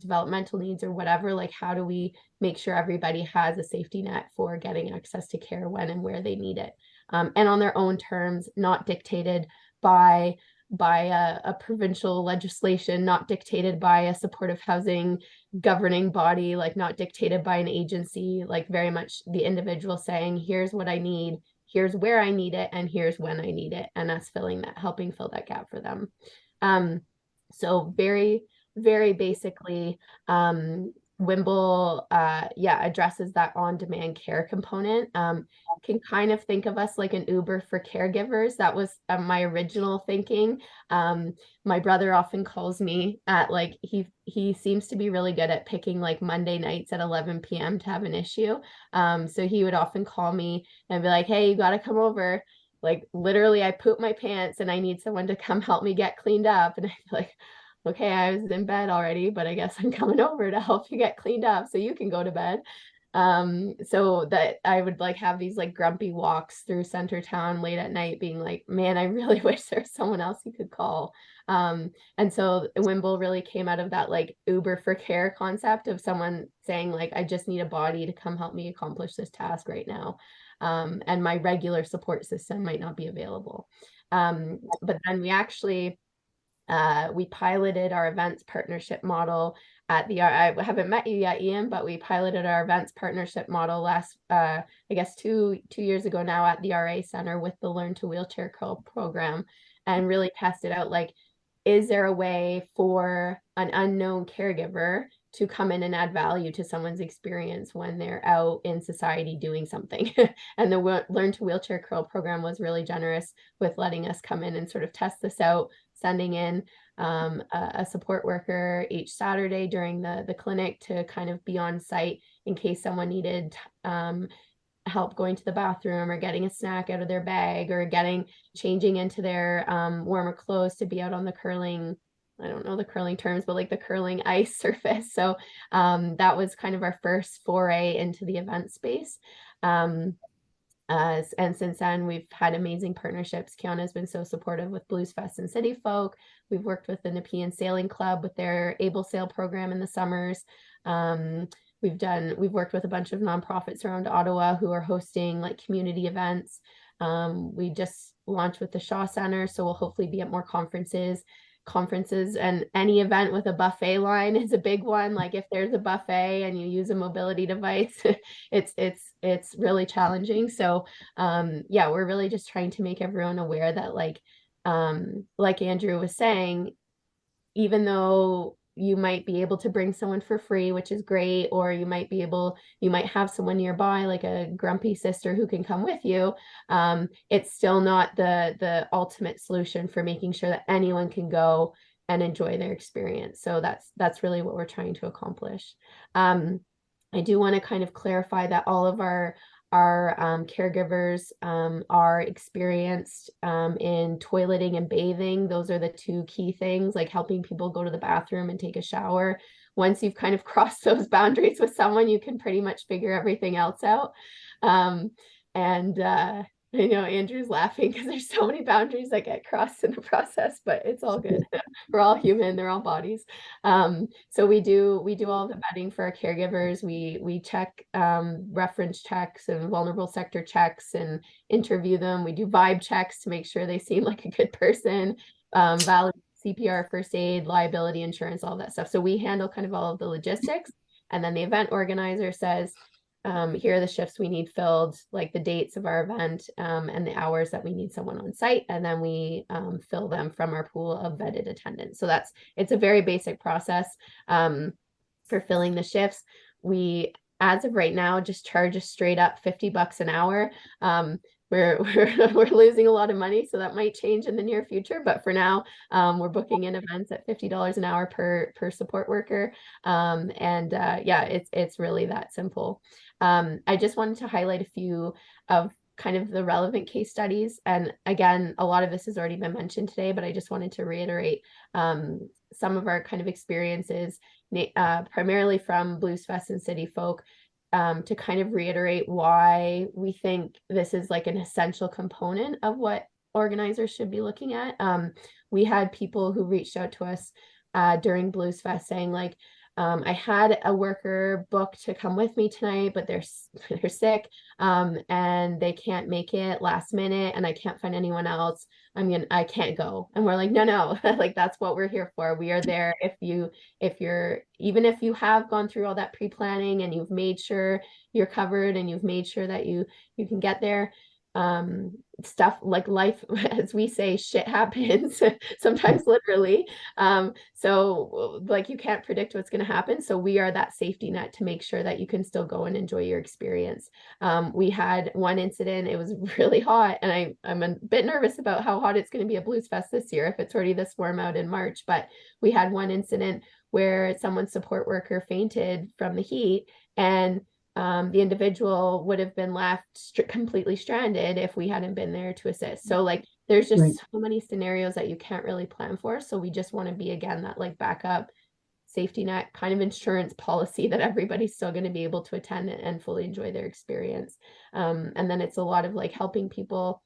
developmental needs or whatever. Like, how do we make sure everybody has a safety net for getting access to care when and where they need it, and on their own terms, not dictated by a provincial legislation, not dictated by a supportive housing governing body, like not dictated by an agency, like very much the individual saying, here's what I need, here's where I need it, and here's when I need it, and us helping fill that gap for them. So very, very basically, Whimble addresses that on-demand care component. Can kind of think of us like an Uber for caregivers. That was my original thinking. My brother often calls me at like, he seems to be really good at picking like Monday nights at 11 p.m. to have an issue. So he would often call me and be like, hey, you got to come over. Like literally I poop my pants and I need someone to come help me get cleaned up. And I'd be like, okay, I was in bed already, but I guess I'm coming over to help you get cleaned up so you can go to bed. So that I would like have these like grumpy walks through Centertown late at night being like, man, I really wish there was someone else you could call. And so Whimble really came out of that like Uber for care concept of someone saying like, I just need a body to come help me accomplish this task right now. And my regular support system might not be available. But then we actually we piloted our events partnership model at the, I haven't met you yet, Ian, but we piloted our events partnership model last, I guess 2 years ago now at the RA Center with the Learn to Wheelchair program, and really tested out like, is there a way for an unknown caregiver to come in and add value to someone's experience when they're out in society doing something. And the Learn to Wheelchair Curl program was really generous with letting us come in and sort of test this out, sending in a support worker each Saturday during the clinic to kind of be on site in case someone needed help going to the bathroom or getting a snack out of their bag or changing into their warmer clothes to be out on the curling, I don't know the curling terms, but like the curling ice surface. So that was kind of our first foray into the event space. And since then, we've had amazing partnerships. Kiana has been so supportive with Blues Fest and City Folk. We've worked with the Nepean Sailing Club with their Able Sail program in the summers. We've worked with a bunch of nonprofits around Ottawa who are hosting like community events. We just launched with the Shaw Center, so we'll hopefully be at more conferences, and any event with a buffet line is a big one. Like if there's a buffet and you use a mobility device, it's really challenging. So yeah, we're really just trying to make everyone aware that like Andrew was saying, even though you might be able to bring someone for free, which is great, or you might have someone nearby, like a grumpy sister who can come with you. It's still not the ultimate solution for making sure that anyone can go and enjoy their experience. So that's really what we're trying to accomplish. I do want to kind of clarify that all of our caregivers are experienced in toileting and bathing. Those are the two key things, like helping people go to the bathroom and take a shower. Once you've kind of crossed those boundaries with someone, you can pretty much figure everything else out. I know Andrew's laughing because there's so many boundaries that get crossed in the process, but it's all good. We're all human, they're all bodies. So we do all the vetting for our caregivers. We check reference checks and vulnerable sector checks and interview them. We do vibe checks to make sure they seem like a good person, valid CPR, first aid, liability insurance, all that stuff. So we handle kind of all of the logistics, and then the event organizer says, here are the shifts we need filled, like the dates of our event and the hours that we need someone on site, and then we fill them from our pool of vetted attendants. So it's a very basic process for filling the shifts. We, as of right now, just charge a straight up $50 an hour. We're losing a lot of money, so that might change in the near future. But for now, we're booking in events at $50 an hour per support worker. Yeah, it's really that simple. I just wanted to highlight a few of kind of the relevant case studies. And again, a lot of this has already been mentioned today, but I just wanted to reiterate some of our kind of experiences, primarily from Blues Fest and City Folk, to kind of reiterate why we think this is like an essential component of what organizers should be looking at. We had people who reached out to us during Blues Fest saying like, I had a worker booked to come with me tonight, but they're sick and they can't make it last minute, and I can't find anyone else. I can't go. And we're like, no, like that's what we're here for. We are there even if you have gone through all that pre-planning and you've made sure you're covered and you've made sure that you can get there. Stuff like life, as we say, shit happens sometimes literally. So like you can't predict what's going to happen. So we are that safety net to make sure that you can still go and enjoy your experience. We had one incident, it was really hot, and I'm a bit nervous about how hot it's going to be at Blues Fest this year if it's already this warm out in March. But we had one incident where someone's support worker fainted from the heat, and the individual would have been left completely stranded if we hadn't been there to assist. So like there's just so many scenarios that you can't really plan for. So we just want to be, again, that like backup safety net kind of insurance policy that everybody's still going to be able to attend and fully enjoy their experience. And then it's a lot of like helping people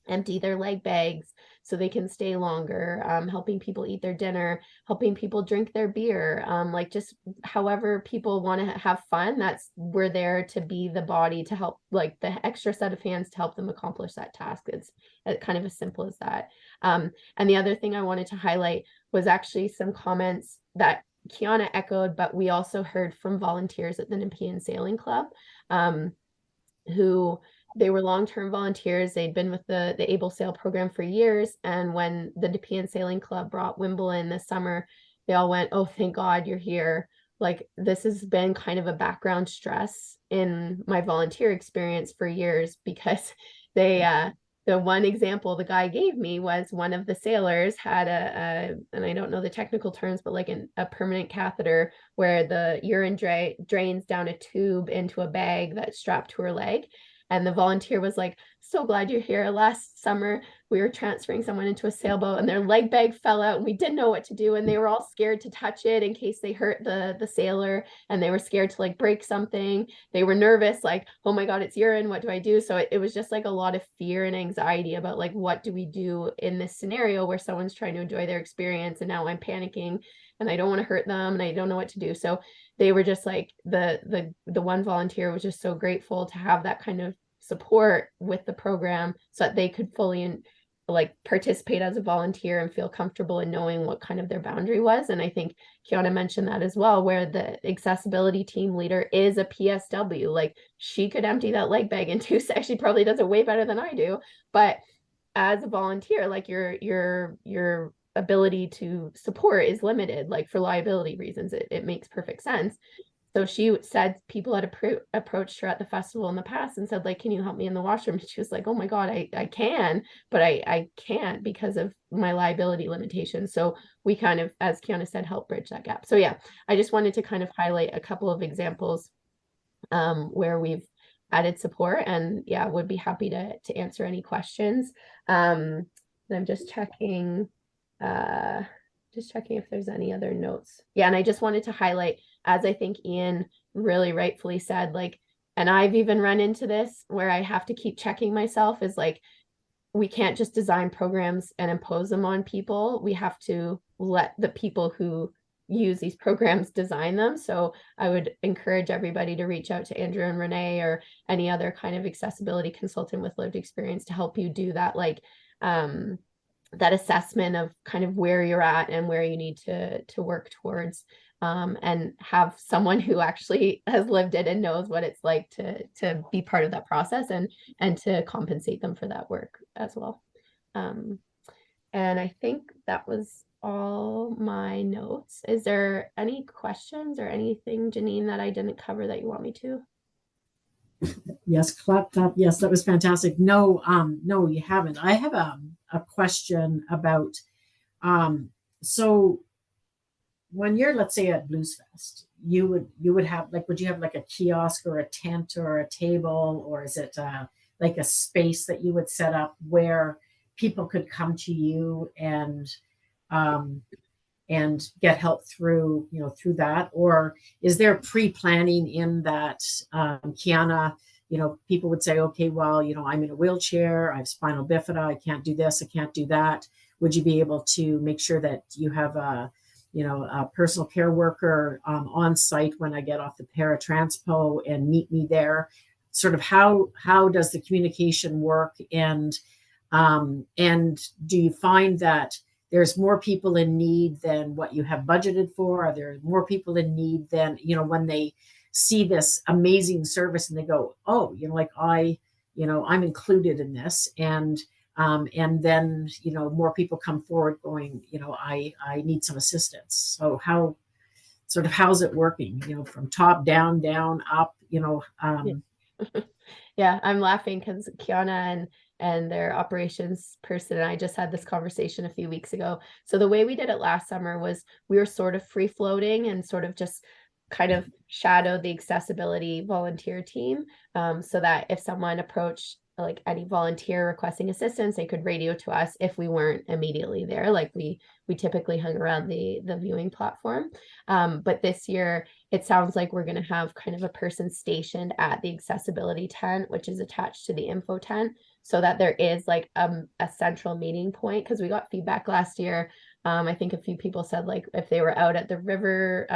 empty their leg bags so they can stay longer, helping people eat their dinner, helping people drink their beer, like just however people want to have fun. We're there to be the body to help, like the extra set of hands to help them accomplish that task. It's kind of as simple as that. And the other thing I wanted to highlight was actually some comments that Kiana echoed, but we also heard from volunteers at the Nepean Sailing Club, who they were long-term volunteers. They'd been with the Able Sail program for years. And when the Nepean Sailing Club brought Whimble in this summer, they all went, "Oh, thank God you're here. like this has been kind of a background stress in my volunteer experience for years, because they the one example the guy gave me was one of the sailors had and I don't know the technical terms, but like a permanent catheter where the urine drains down a tube into a bag that's strapped to her leg. And the volunteer was like, so glad you're here. Last summer, we were transferring someone into a sailboat and their leg bag fell out and we didn't know what to do. And they were all scared to touch it in case they hurt the sailor. And they were scared to like break something. They were nervous, like, oh my God, it's urine. What do I do? So it was just like a lot of fear and anxiety about like, what do we do in this scenario where someone's trying to enjoy their experience and now I'm panicking and I don't want to hurt them and I don't know what to do. So they were just like, the one volunteer was just so grateful to have that kind of support with the program so that they could fully like participate as a volunteer and feel comfortable in knowing what kind of their boundary was. And I think Kiana mentioned that as well, where the accessibility team leader is a PSW. Like she could empty that leg bag in 2 seconds. She probably does it way better than I do. But as a volunteer, like your ability to support is limited, like for liability reasons. It makes perfect sense. So she said people had approached her at the festival in the past and said, like, can you help me in the washroom? And she was like, oh my God, I can, but I can't because of my liability limitations. So we kind of, as Kiana said, help bridge that gap. So yeah, I just wanted to kind of highlight a couple of examples where we've added support, and yeah, would be happy to answer any questions. And I'm just checking if there's any other notes. Yeah, and I just wanted to highlight, as I think Ian really rightfully said, like, and I've even run into this where I have to keep checking myself, is like, we can't just design programs and impose them on people. We have to let the people who use these programs design them. So I would encourage everybody to reach out to Andrew and Renee or any other kind of accessibility consultant with lived experience to help you do that, like, that assessment of kind of where you're at and where you need to work towards, and have someone who actually has lived it and knows what it's like to be part of that process and to compensate them for that work as well. And I think that was all my notes. Is there any questions or anything, Janine, that I didn't cover that you want me to? Yes, clap. Yes, that was fantastic. No, no, you haven't. I have a question about, so when you're, let's say, at Blues Fest, you would have, like, would you have like a kiosk or a tent or a table, or is it like a space that you would set up where people could come to you and get help through, through that? Or is there pre-planning in that, Kiana, people would say, okay, well, I'm in a wheelchair, I have spinal bifida, I can't do this, I can't do that. Would you be able to make sure that you have a personal care worker on site when I get off the paratranspo and meet me there? Sort of how does the communication work? And do you find that there's more people in need than what you have budgeted for? Are there more people in need than, when they see this amazing service and they go, oh, I'm included in this. And then, more people come forward going, I need some assistance. So how's it working, from top down, up, Yeah, I'm laughing because Kiana and their operations person and I just had this conversation a few weeks ago. So the way we did it last summer was we were sort of free floating and sort of just kind of shadowed the accessibility volunteer team, so that if someone approached like any volunteer requesting assistance, they could radio to us if we weren't immediately there. Like we typically hung around the viewing platform. But this year, it sounds like we're going to have kind of a person stationed at the accessibility tent, which is attached to the info tent, so that there is like a central meeting point. Because we got feedback last year. I think a few people said, like, if they were out at the river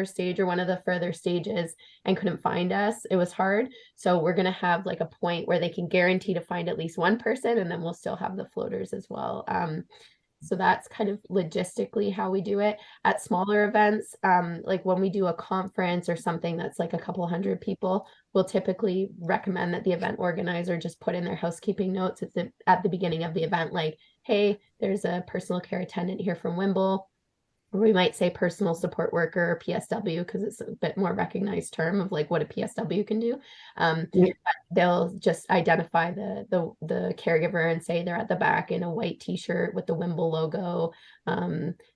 stage or one of the further stages and couldn't find us, it was hard. So we're going to have like a point where they can guarantee to find at least one person, and then we'll still have the floaters as well. So that's kind of logistically how we do it. At smaller events, like when we do a conference or something that's like a couple hundred people, we'll typically recommend that the event organizer just put in their housekeeping notes at the beginning of the event, like, hey, there's a personal care attendant here from Whimble. or we might say personal support worker or PSW because it's a bit more recognized term of like what a PSW can do. Yeah. They'll just identify the caregiver and say they're at the back in a white t-shirt with the Whimble logo.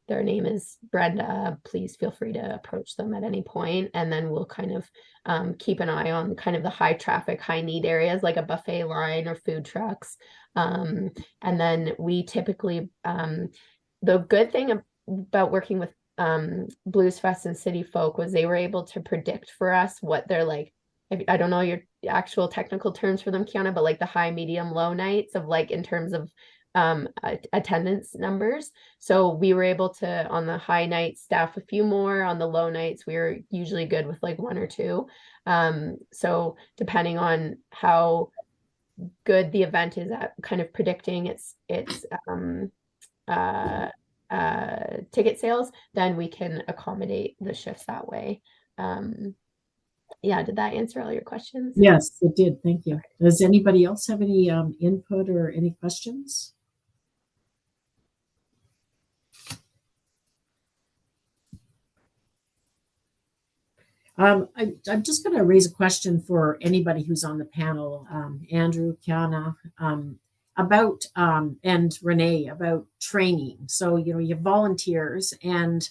Their name is Brenda. Please feel free to approach them at any point. And then we'll kind of keep an eye on kind of the high traffic, high need areas like a buffet line or food trucks. And then we typically, the good thing about working with Blues Fest and City Folk was they were able to predict for us what they're like. I don't know your actual technical terms for them, Kiana, but like the high, medium, low nights of like in terms of attendance numbers. So we were able to, on the high nights, staff a few more. On the low nights, we were usually good with like 1 or 2. So depending on how good the event is at kind of predicting its ticket sales, then we can accommodate the shifts that way. Yeah, did that answer all your questions? Yes, it did. Thank you. Does anybody else have any input or any questions? I'm just going to raise a question for anybody who's on the panel, Andrew, Kiana, about and Renee, about training. So, you know, you have volunteers and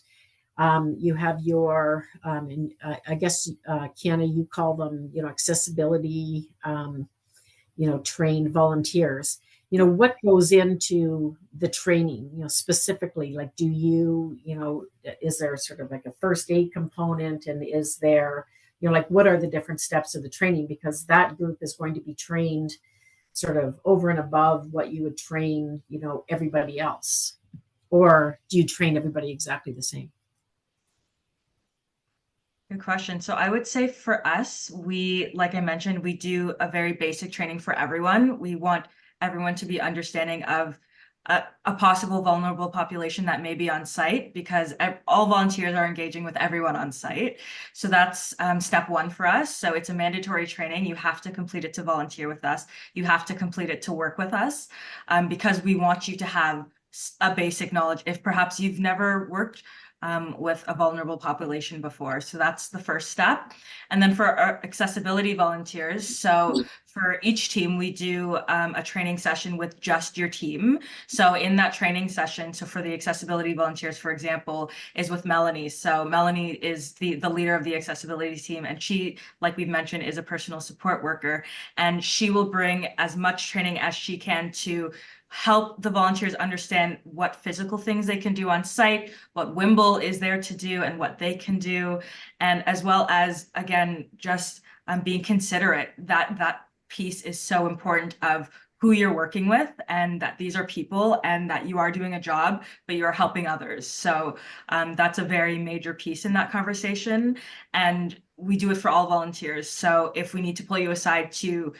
you have your, and I guess, Kiana, you call them, you know, accessibility, you know, trained volunteers. You know, what goes into the training, you know, specifically, like, do you, you know, is there sort of like a first aid component, and is there, you know, like, what are the different steps of the training? Because that group is going to be trained sort of over and above what you would train, you know, everybody else. Or do you train everybody exactly the same? Good question. So I would say for us, we, like I mentioned, we do a very basic training for everyone. We want everyone to be understanding of a possible vulnerable population that may be on site, because all volunteers are engaging with everyone on site. So that's step 1 for us. So it's a mandatory training. You have to complete it to volunteer with us. You have to complete it to work with us, because we want you to have a basic knowledge if perhaps you've never worked with a vulnerable population before. So that's the first step. And then for our accessibility volunteers, so for each team, we do a training session with just your team. So in that training session, so for the accessibility volunteers, for example, is with Melanie. So Melanie is the leader of the accessibility team, and she, like we've mentioned, is a personal support worker. And she will bring as much training as she can to help the volunteers understand what physical things they can do on site, what Whimble is there to do and what they can do, and as well as, again, just being considerate. That piece is so important of who you're working with, and that these are people, and that you are doing a job, but you are helping others. So that's a very major piece in that conversation. And we do it for all volunteers. So if we need to pull you aside to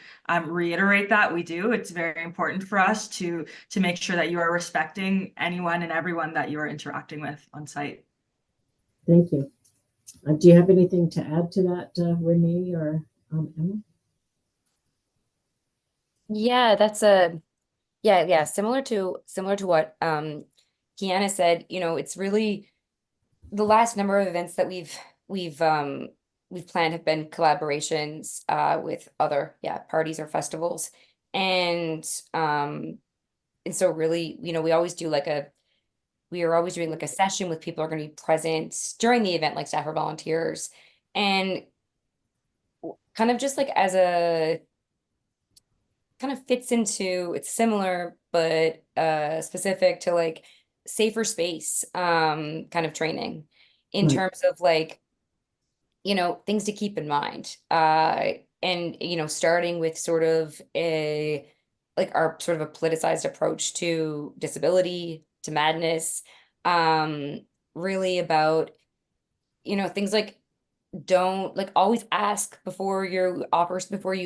reiterate that, we do. It's very important for us to make sure that you are respecting anyone and everyone that you are interacting with on site. Thank you. Do you have anything to add to that, Renee or Emma? Yeah, that's similar to what Kiana said. You know, it's really the last number of events that we've planned have been collaborations with other parties or festivals, and so really, you know, we are always doing like a session with people who are going to be present during the event, like staff or volunteers, and kind of just like as a kind of fits into, it's similar but specific to like safer space kind of training in terms of like, you know, things to keep in mind, and you know, starting with sort of our sort of a politicized approach to disability, to madness, really about, you know, things like, don't like always ask before you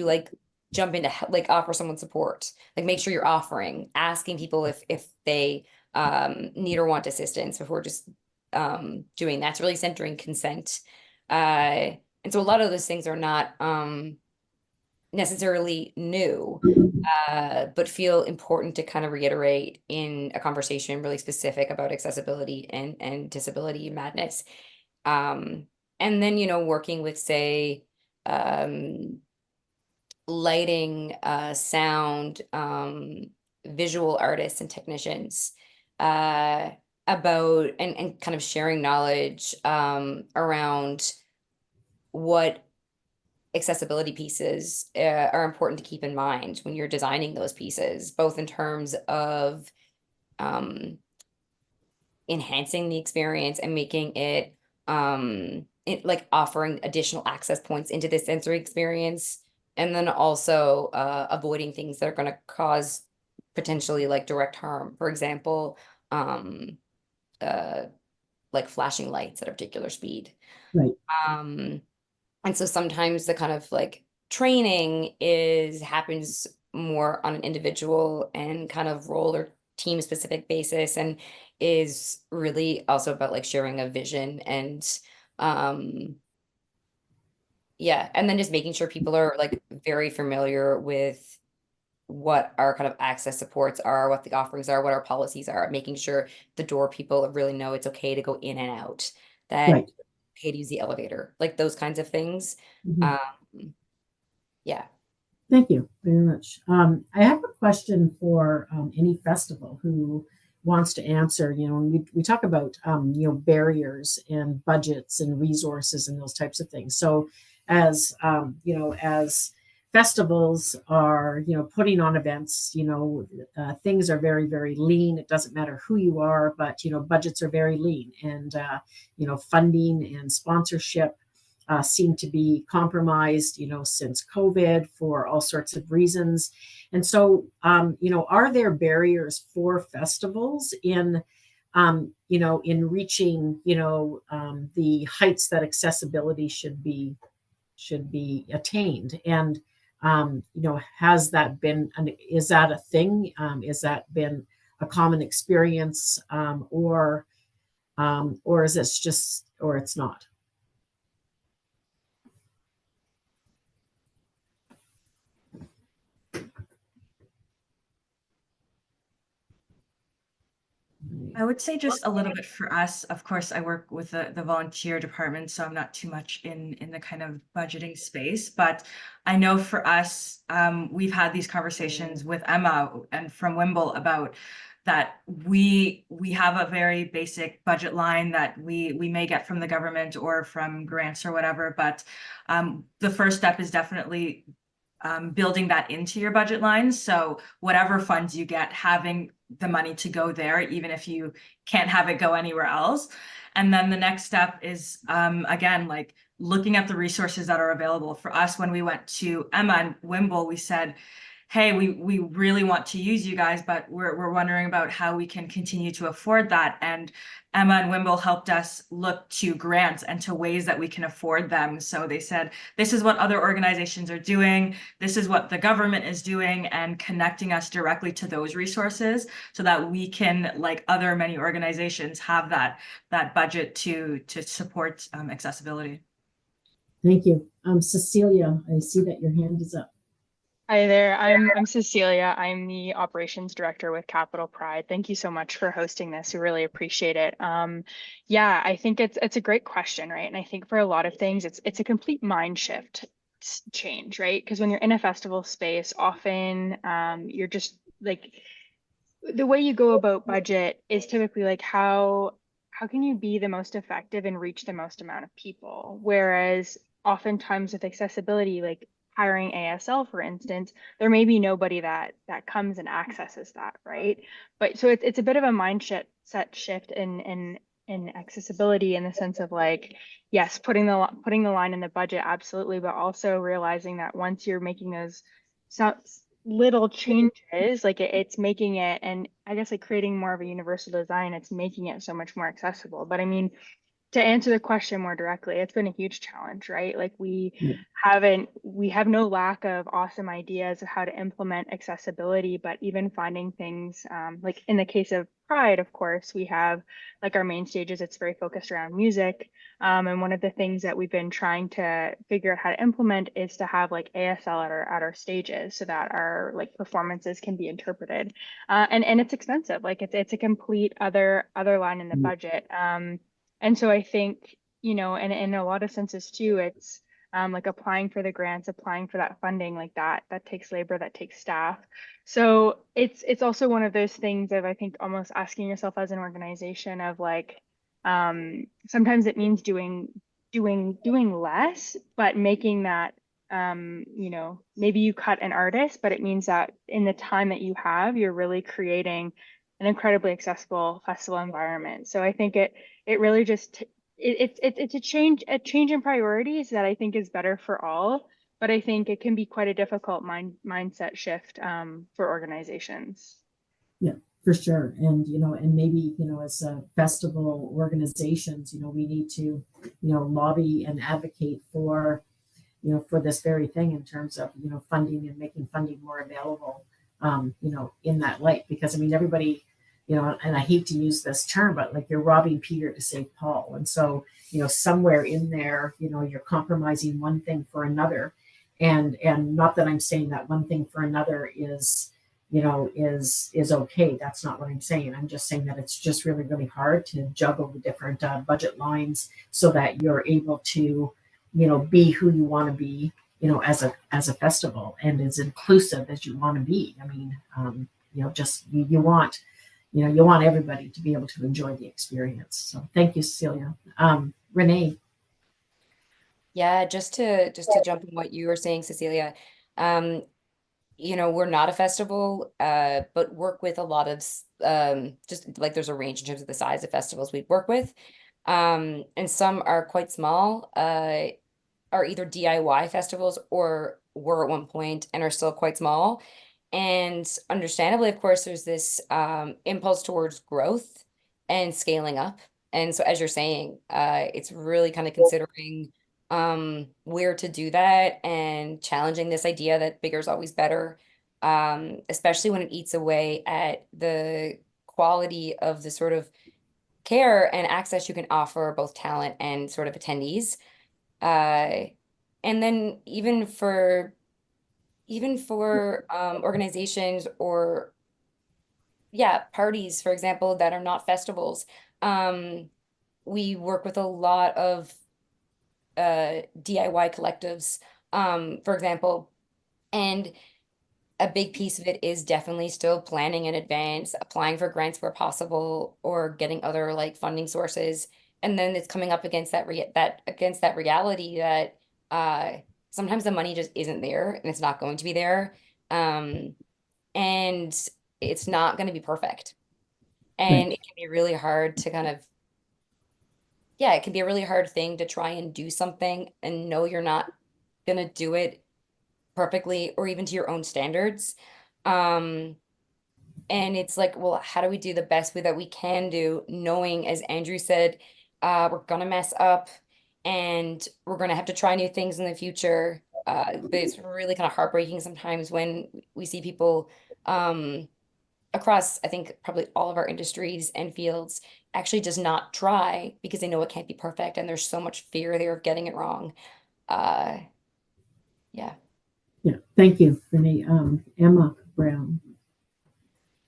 like jump into like offer someone support. Like make sure you're asking people if they need or want assistance before just doing that. It's really centering consent, and so a lot of those things are not necessarily new, but feel important to kind of reiterate in a conversation really specific about accessibility and disability madness. And then, you know, working with, say, lighting, sound, visual artists and technicians, about and kind of sharing knowledge around what accessibility pieces are important to keep in mind when you're designing those pieces, both in terms of enhancing the experience and making it like offering additional access points into the sensory experience, and then also avoiding things that are going to cause potentially like direct harm. For example, like flashing lights at a particular speed. Right. And so sometimes the kind of like training happens more on an individual and kind of role or team specific basis, and is really also about like sharing a vision and yeah, and then just making sure people are like very familiar with what our kind of access supports are, what the offerings are, what our policies are, making sure the door people really know it's okay to go in and out, that Right. okay to use the elevator, like those kinds of things. Yeah. Thank you very much. I have a question for any festival who wants to answer. You know, we talk about you know, barriers and budgets and resources and those types of things. So as you know, as festivals are, you know, putting on events, you know, things are very, very lean. It doesn't matter who you are, but you know, budgets are very lean, and you know, funding and sponsorship seem to be compromised, you know, since COVID for all sorts of reasons. And so, you know, are there barriers for festivals in, you know, in reaching, you know, the heights that accessibility should be attained? And, you know, has that been, is that a thing? Is that been a common experience, or is this just, or it's not? I would say just a little bit for us. Of course, I work with the volunteer department, so I'm not too much in the kind of budgeting space. But I know for us, we've had these conversations with Emma and from Whimble about that we have a very basic budget line that we may get from the government or from grants or whatever. But the first step is definitely building that into your budget lines. So whatever funds you get, having the money to go there, even if you can't have it go anywhere else. And then the next step is, again, like looking at the resources that are available. For us, when we went to Emma and Whimble, we said, hey, we really want to use you guys, but we're wondering about how we can continue to afford that. And Emma and Whimble helped us look to grants and to ways that we can afford them. So they said, this is what other organizations are doing. This is what the government is doing, and connecting us directly to those resources so that we can, like other many organizations, have that budget to support accessibility. Thank you. Cecilia, I see that your hand is up. Hi there, I'm Cecilia. I'm the operations director with Capital Pride. Thank you so much for hosting this. We really appreciate it. Yeah, I think it's a great question, right? And I think for a lot of things, it's a complete mind shift change, right? Because when you're in a festival space, often you're just like, the way you go about budget is typically like how can you be the most effective and reach the most amount of people? Whereas oftentimes with accessibility, like hiring ASL, for instance, there may be nobody that comes and accesses that, right? But so it's a bit of a mindset shift in accessibility, in the sense of like, yes, putting the line in the budget, absolutely, but also realizing that once you're making those little changes, like it's making it, and I guess like creating more of a universal design, it's making it so much more accessible. But I mean, to answer the question more directly, it's been a huge challenge, right? Like we have no lack of awesome ideas of how to implement accessibility, but even finding things, like in the case of Pride, of course, we have like our main stages, it's very focused around music. And one of the things that we've been trying to figure out how to implement is to have like ASL at our stages so that our like performances can be interpreted. And it's expensive, like it's a complete other line in the budget. And so I think, you know, and in a lot of senses too, it's like applying for the grants, applying for that funding, like that takes labor, that takes staff. So it's also one of those things of, I think, almost asking yourself as an organization of like, sometimes it means doing less, but making that, you know, maybe you cut an artist, but it means that in the time that you have, you're really creating an incredibly accessible festival environment. So I think it really just it's a change in priorities that I think is better for all, but I think it can be quite a difficult mindset shift for organizations. Yeah, for sure. And, you know, and maybe, you know, as festival organizations, you know, we need to, you know, lobby and advocate for, you know, for this very thing in terms of, you know, funding and making funding more available, you know, in that light. Because I mean, everybody, you know, and I hate to use this term, but like you're robbing Peter to save Paul. And so, you know, somewhere in there, you know, you're compromising one thing for another. And not that I'm saying that one thing for another is, you know, is okay. That's not what I'm saying. I'm just saying that it's just really, really hard to juggle the different budget lines so that you're able to, you know, be who you want to be, you know, as a festival and as inclusive as you want to be. I mean, you know, just you want, you know, you want everybody to be able to enjoy the experience. So thank you, Cecilia. Renee. Yeah, just to jump on what you were saying, Cecilia, you know, we're not a festival, but work with a lot of just like there's a range in terms of the size of festivals we work with. And some are quite small, are either DIY festivals or were at one point and are still quite small. And understandably, of course, there's this impulse towards growth and scaling up. And so as you're saying, it's really kind of considering where to do that and challenging this idea that bigger is always better, especially when it eats away at the quality of the sort of care and access you can offer both talent and sort of attendees. And then even for organizations or parties, for example, that are not festivals, we work with a lot of DIY collectives, for example, and a big piece of it is definitely still planning in advance, applying for grants where possible, or getting other like funding sources. And then it's coming up against that reality that sometimes the money just isn't there and it's not going to be there. And it's not going to be perfect. And it can be really hard to kind of, it can be a really hard thing to try and do something and know you're not going to do it perfectly or even to your own standards. And it's like, well, how do we do the best way that we can do, knowing, as Andrew said, we're going to mess up and we're going to have to try new things in the future. But it's really kind of heartbreaking sometimes when we see people across, I think, probably all of our industries and fields actually just not try because they know it can't be perfect and there's so much fear there of getting it wrong. Yeah, thank you, Renee. Emma Brown.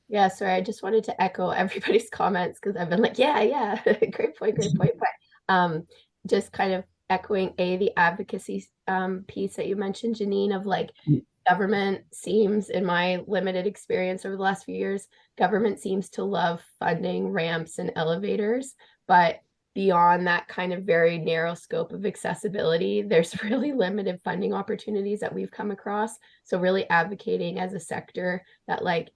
Yeah, sorry, I just wanted to echo everybody's comments because I've been like, yeah, great point. But just kind of echoing the advocacy piece that you mentioned, Janine, of like government seems, in my limited experience over the last few years, government seems to love funding ramps and elevators, but beyond that kind of very narrow scope of accessibility, there's really limited funding opportunities that we've come across. So really advocating as a sector that like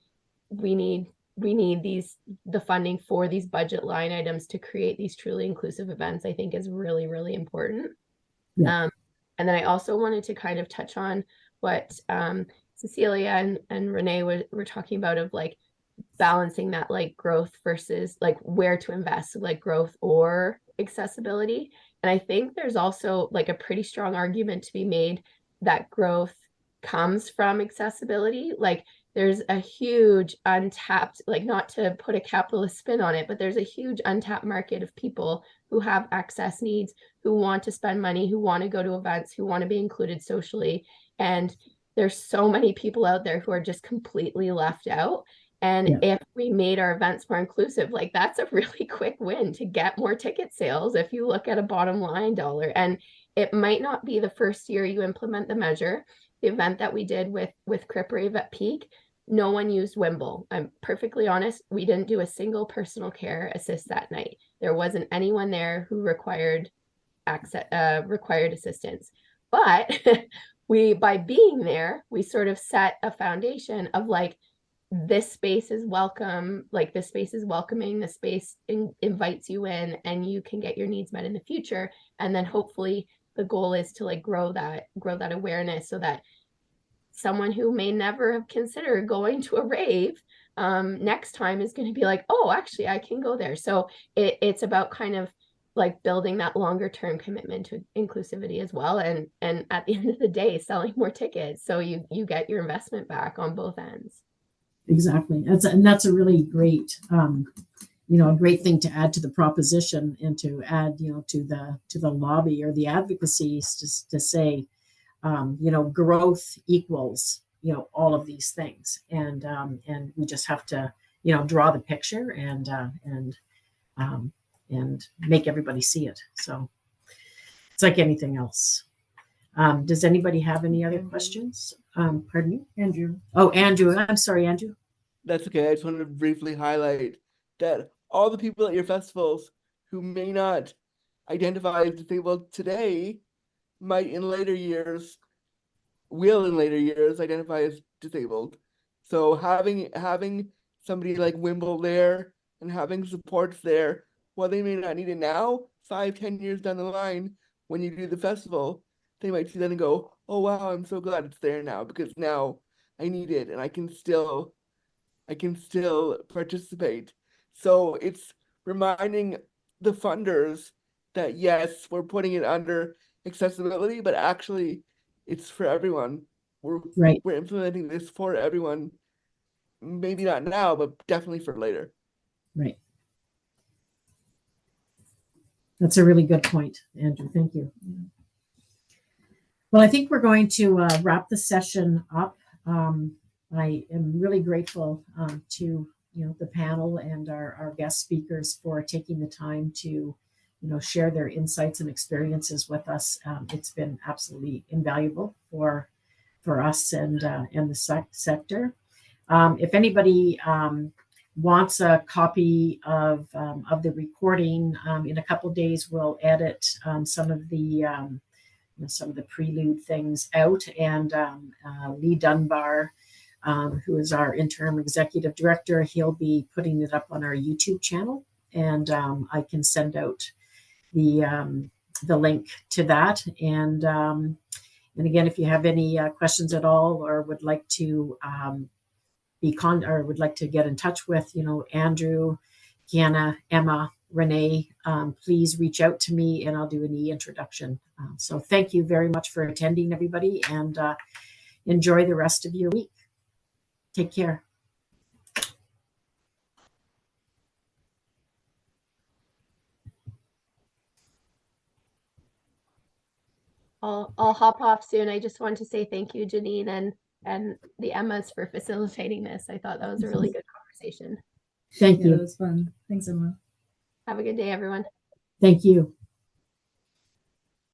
we need the funding for these budget line items to create these truly inclusive events, I think is really, really important. And then I also wanted to kind of touch on what Cecilia and Renee were talking about, of like balancing that like growth versus like where to invest, so like growth or accessibility. And I think there's also like a pretty strong argument to be made that growth comes from accessibility. Like there's a huge untapped, like not to put a capitalist spin on it, but there's a huge untapped market of people who have access needs, who want to spend money, who want to go to events, who want to be included socially. And there's so many people out there who are just completely left out. And if we made our events more inclusive, like that's a really quick win to get more ticket sales if you look at a bottom line dollar. And it might not be the first year you implement the measure. The event that we did with Crip Rave at Peak, no one used Whimble. I'm perfectly honest. We didn't do a single personal care assist that night. There wasn't anyone there who required assistance. But by being there, we sort of set a foundation of like, this space is welcome, like this space is welcoming, this space invites you in, and you can get your needs met in the future. And then hopefully the goal is to like grow that awareness so that someone who may never have considered going to a rave next time is going to be like, oh, actually I can go there. So it's about kind of like building that longer term commitment to inclusivity as well. And at the end of the day, selling more tickets. So you get your investment back on both ends. Exactly. That's a really great, a great thing to add to the proposition and to add, to the lobby or the advocacy to say, growth equals, all of these things. And we just have to, draw the picture and make everybody see it. So it's like anything else. Does anybody have any other questions? Pardon me? Andrew. Oh, Andrew. I'm sorry, Andrew. That's okay. I just wanted to briefly highlight that all the people at your festivals who may not identify as disabled today will in later years identify as disabled. So having somebody like Whimble there and having supports there, while they may not need it now, 5-10 years down the line, when you do the festival, they might see that and go, oh wow, I'm so glad it's there now, because now I need it and I can still participate. So it's reminding the funders that yes, we're putting it under accessibility, but actually it's for everyone. We're implementing this for everyone. Maybe not now, but definitely for later. Right. That's a really good point, Andrew. Thank you. Well, I think we're going to wrap the session up. I am really grateful to the panel and our guest speakers for taking the time to share their insights and experiences with us. It's been absolutely invaluable for us and the sector. If anybody wants a copy of the recording, in a couple of days we'll edit some of the prelude things out, and Lee Dunbar, who is our interim executive director, he'll be putting it up on our YouTube channel, and I can send out the link to that. And again, if you have any questions at all, or would like to would like to get in touch with Andrew, Kiana, Emma, Renee, please reach out to me and I'll do an e-introduction. So thank you very much for attending, everybody, and enjoy the rest of your week. Take care. I'll hop off soon. I just want to say thank you, Janine and the Emmas, for facilitating this. I thought that was a really good conversation. Thank you. It was fun. Thanks, Emma. Have a good day, everyone. Thank you.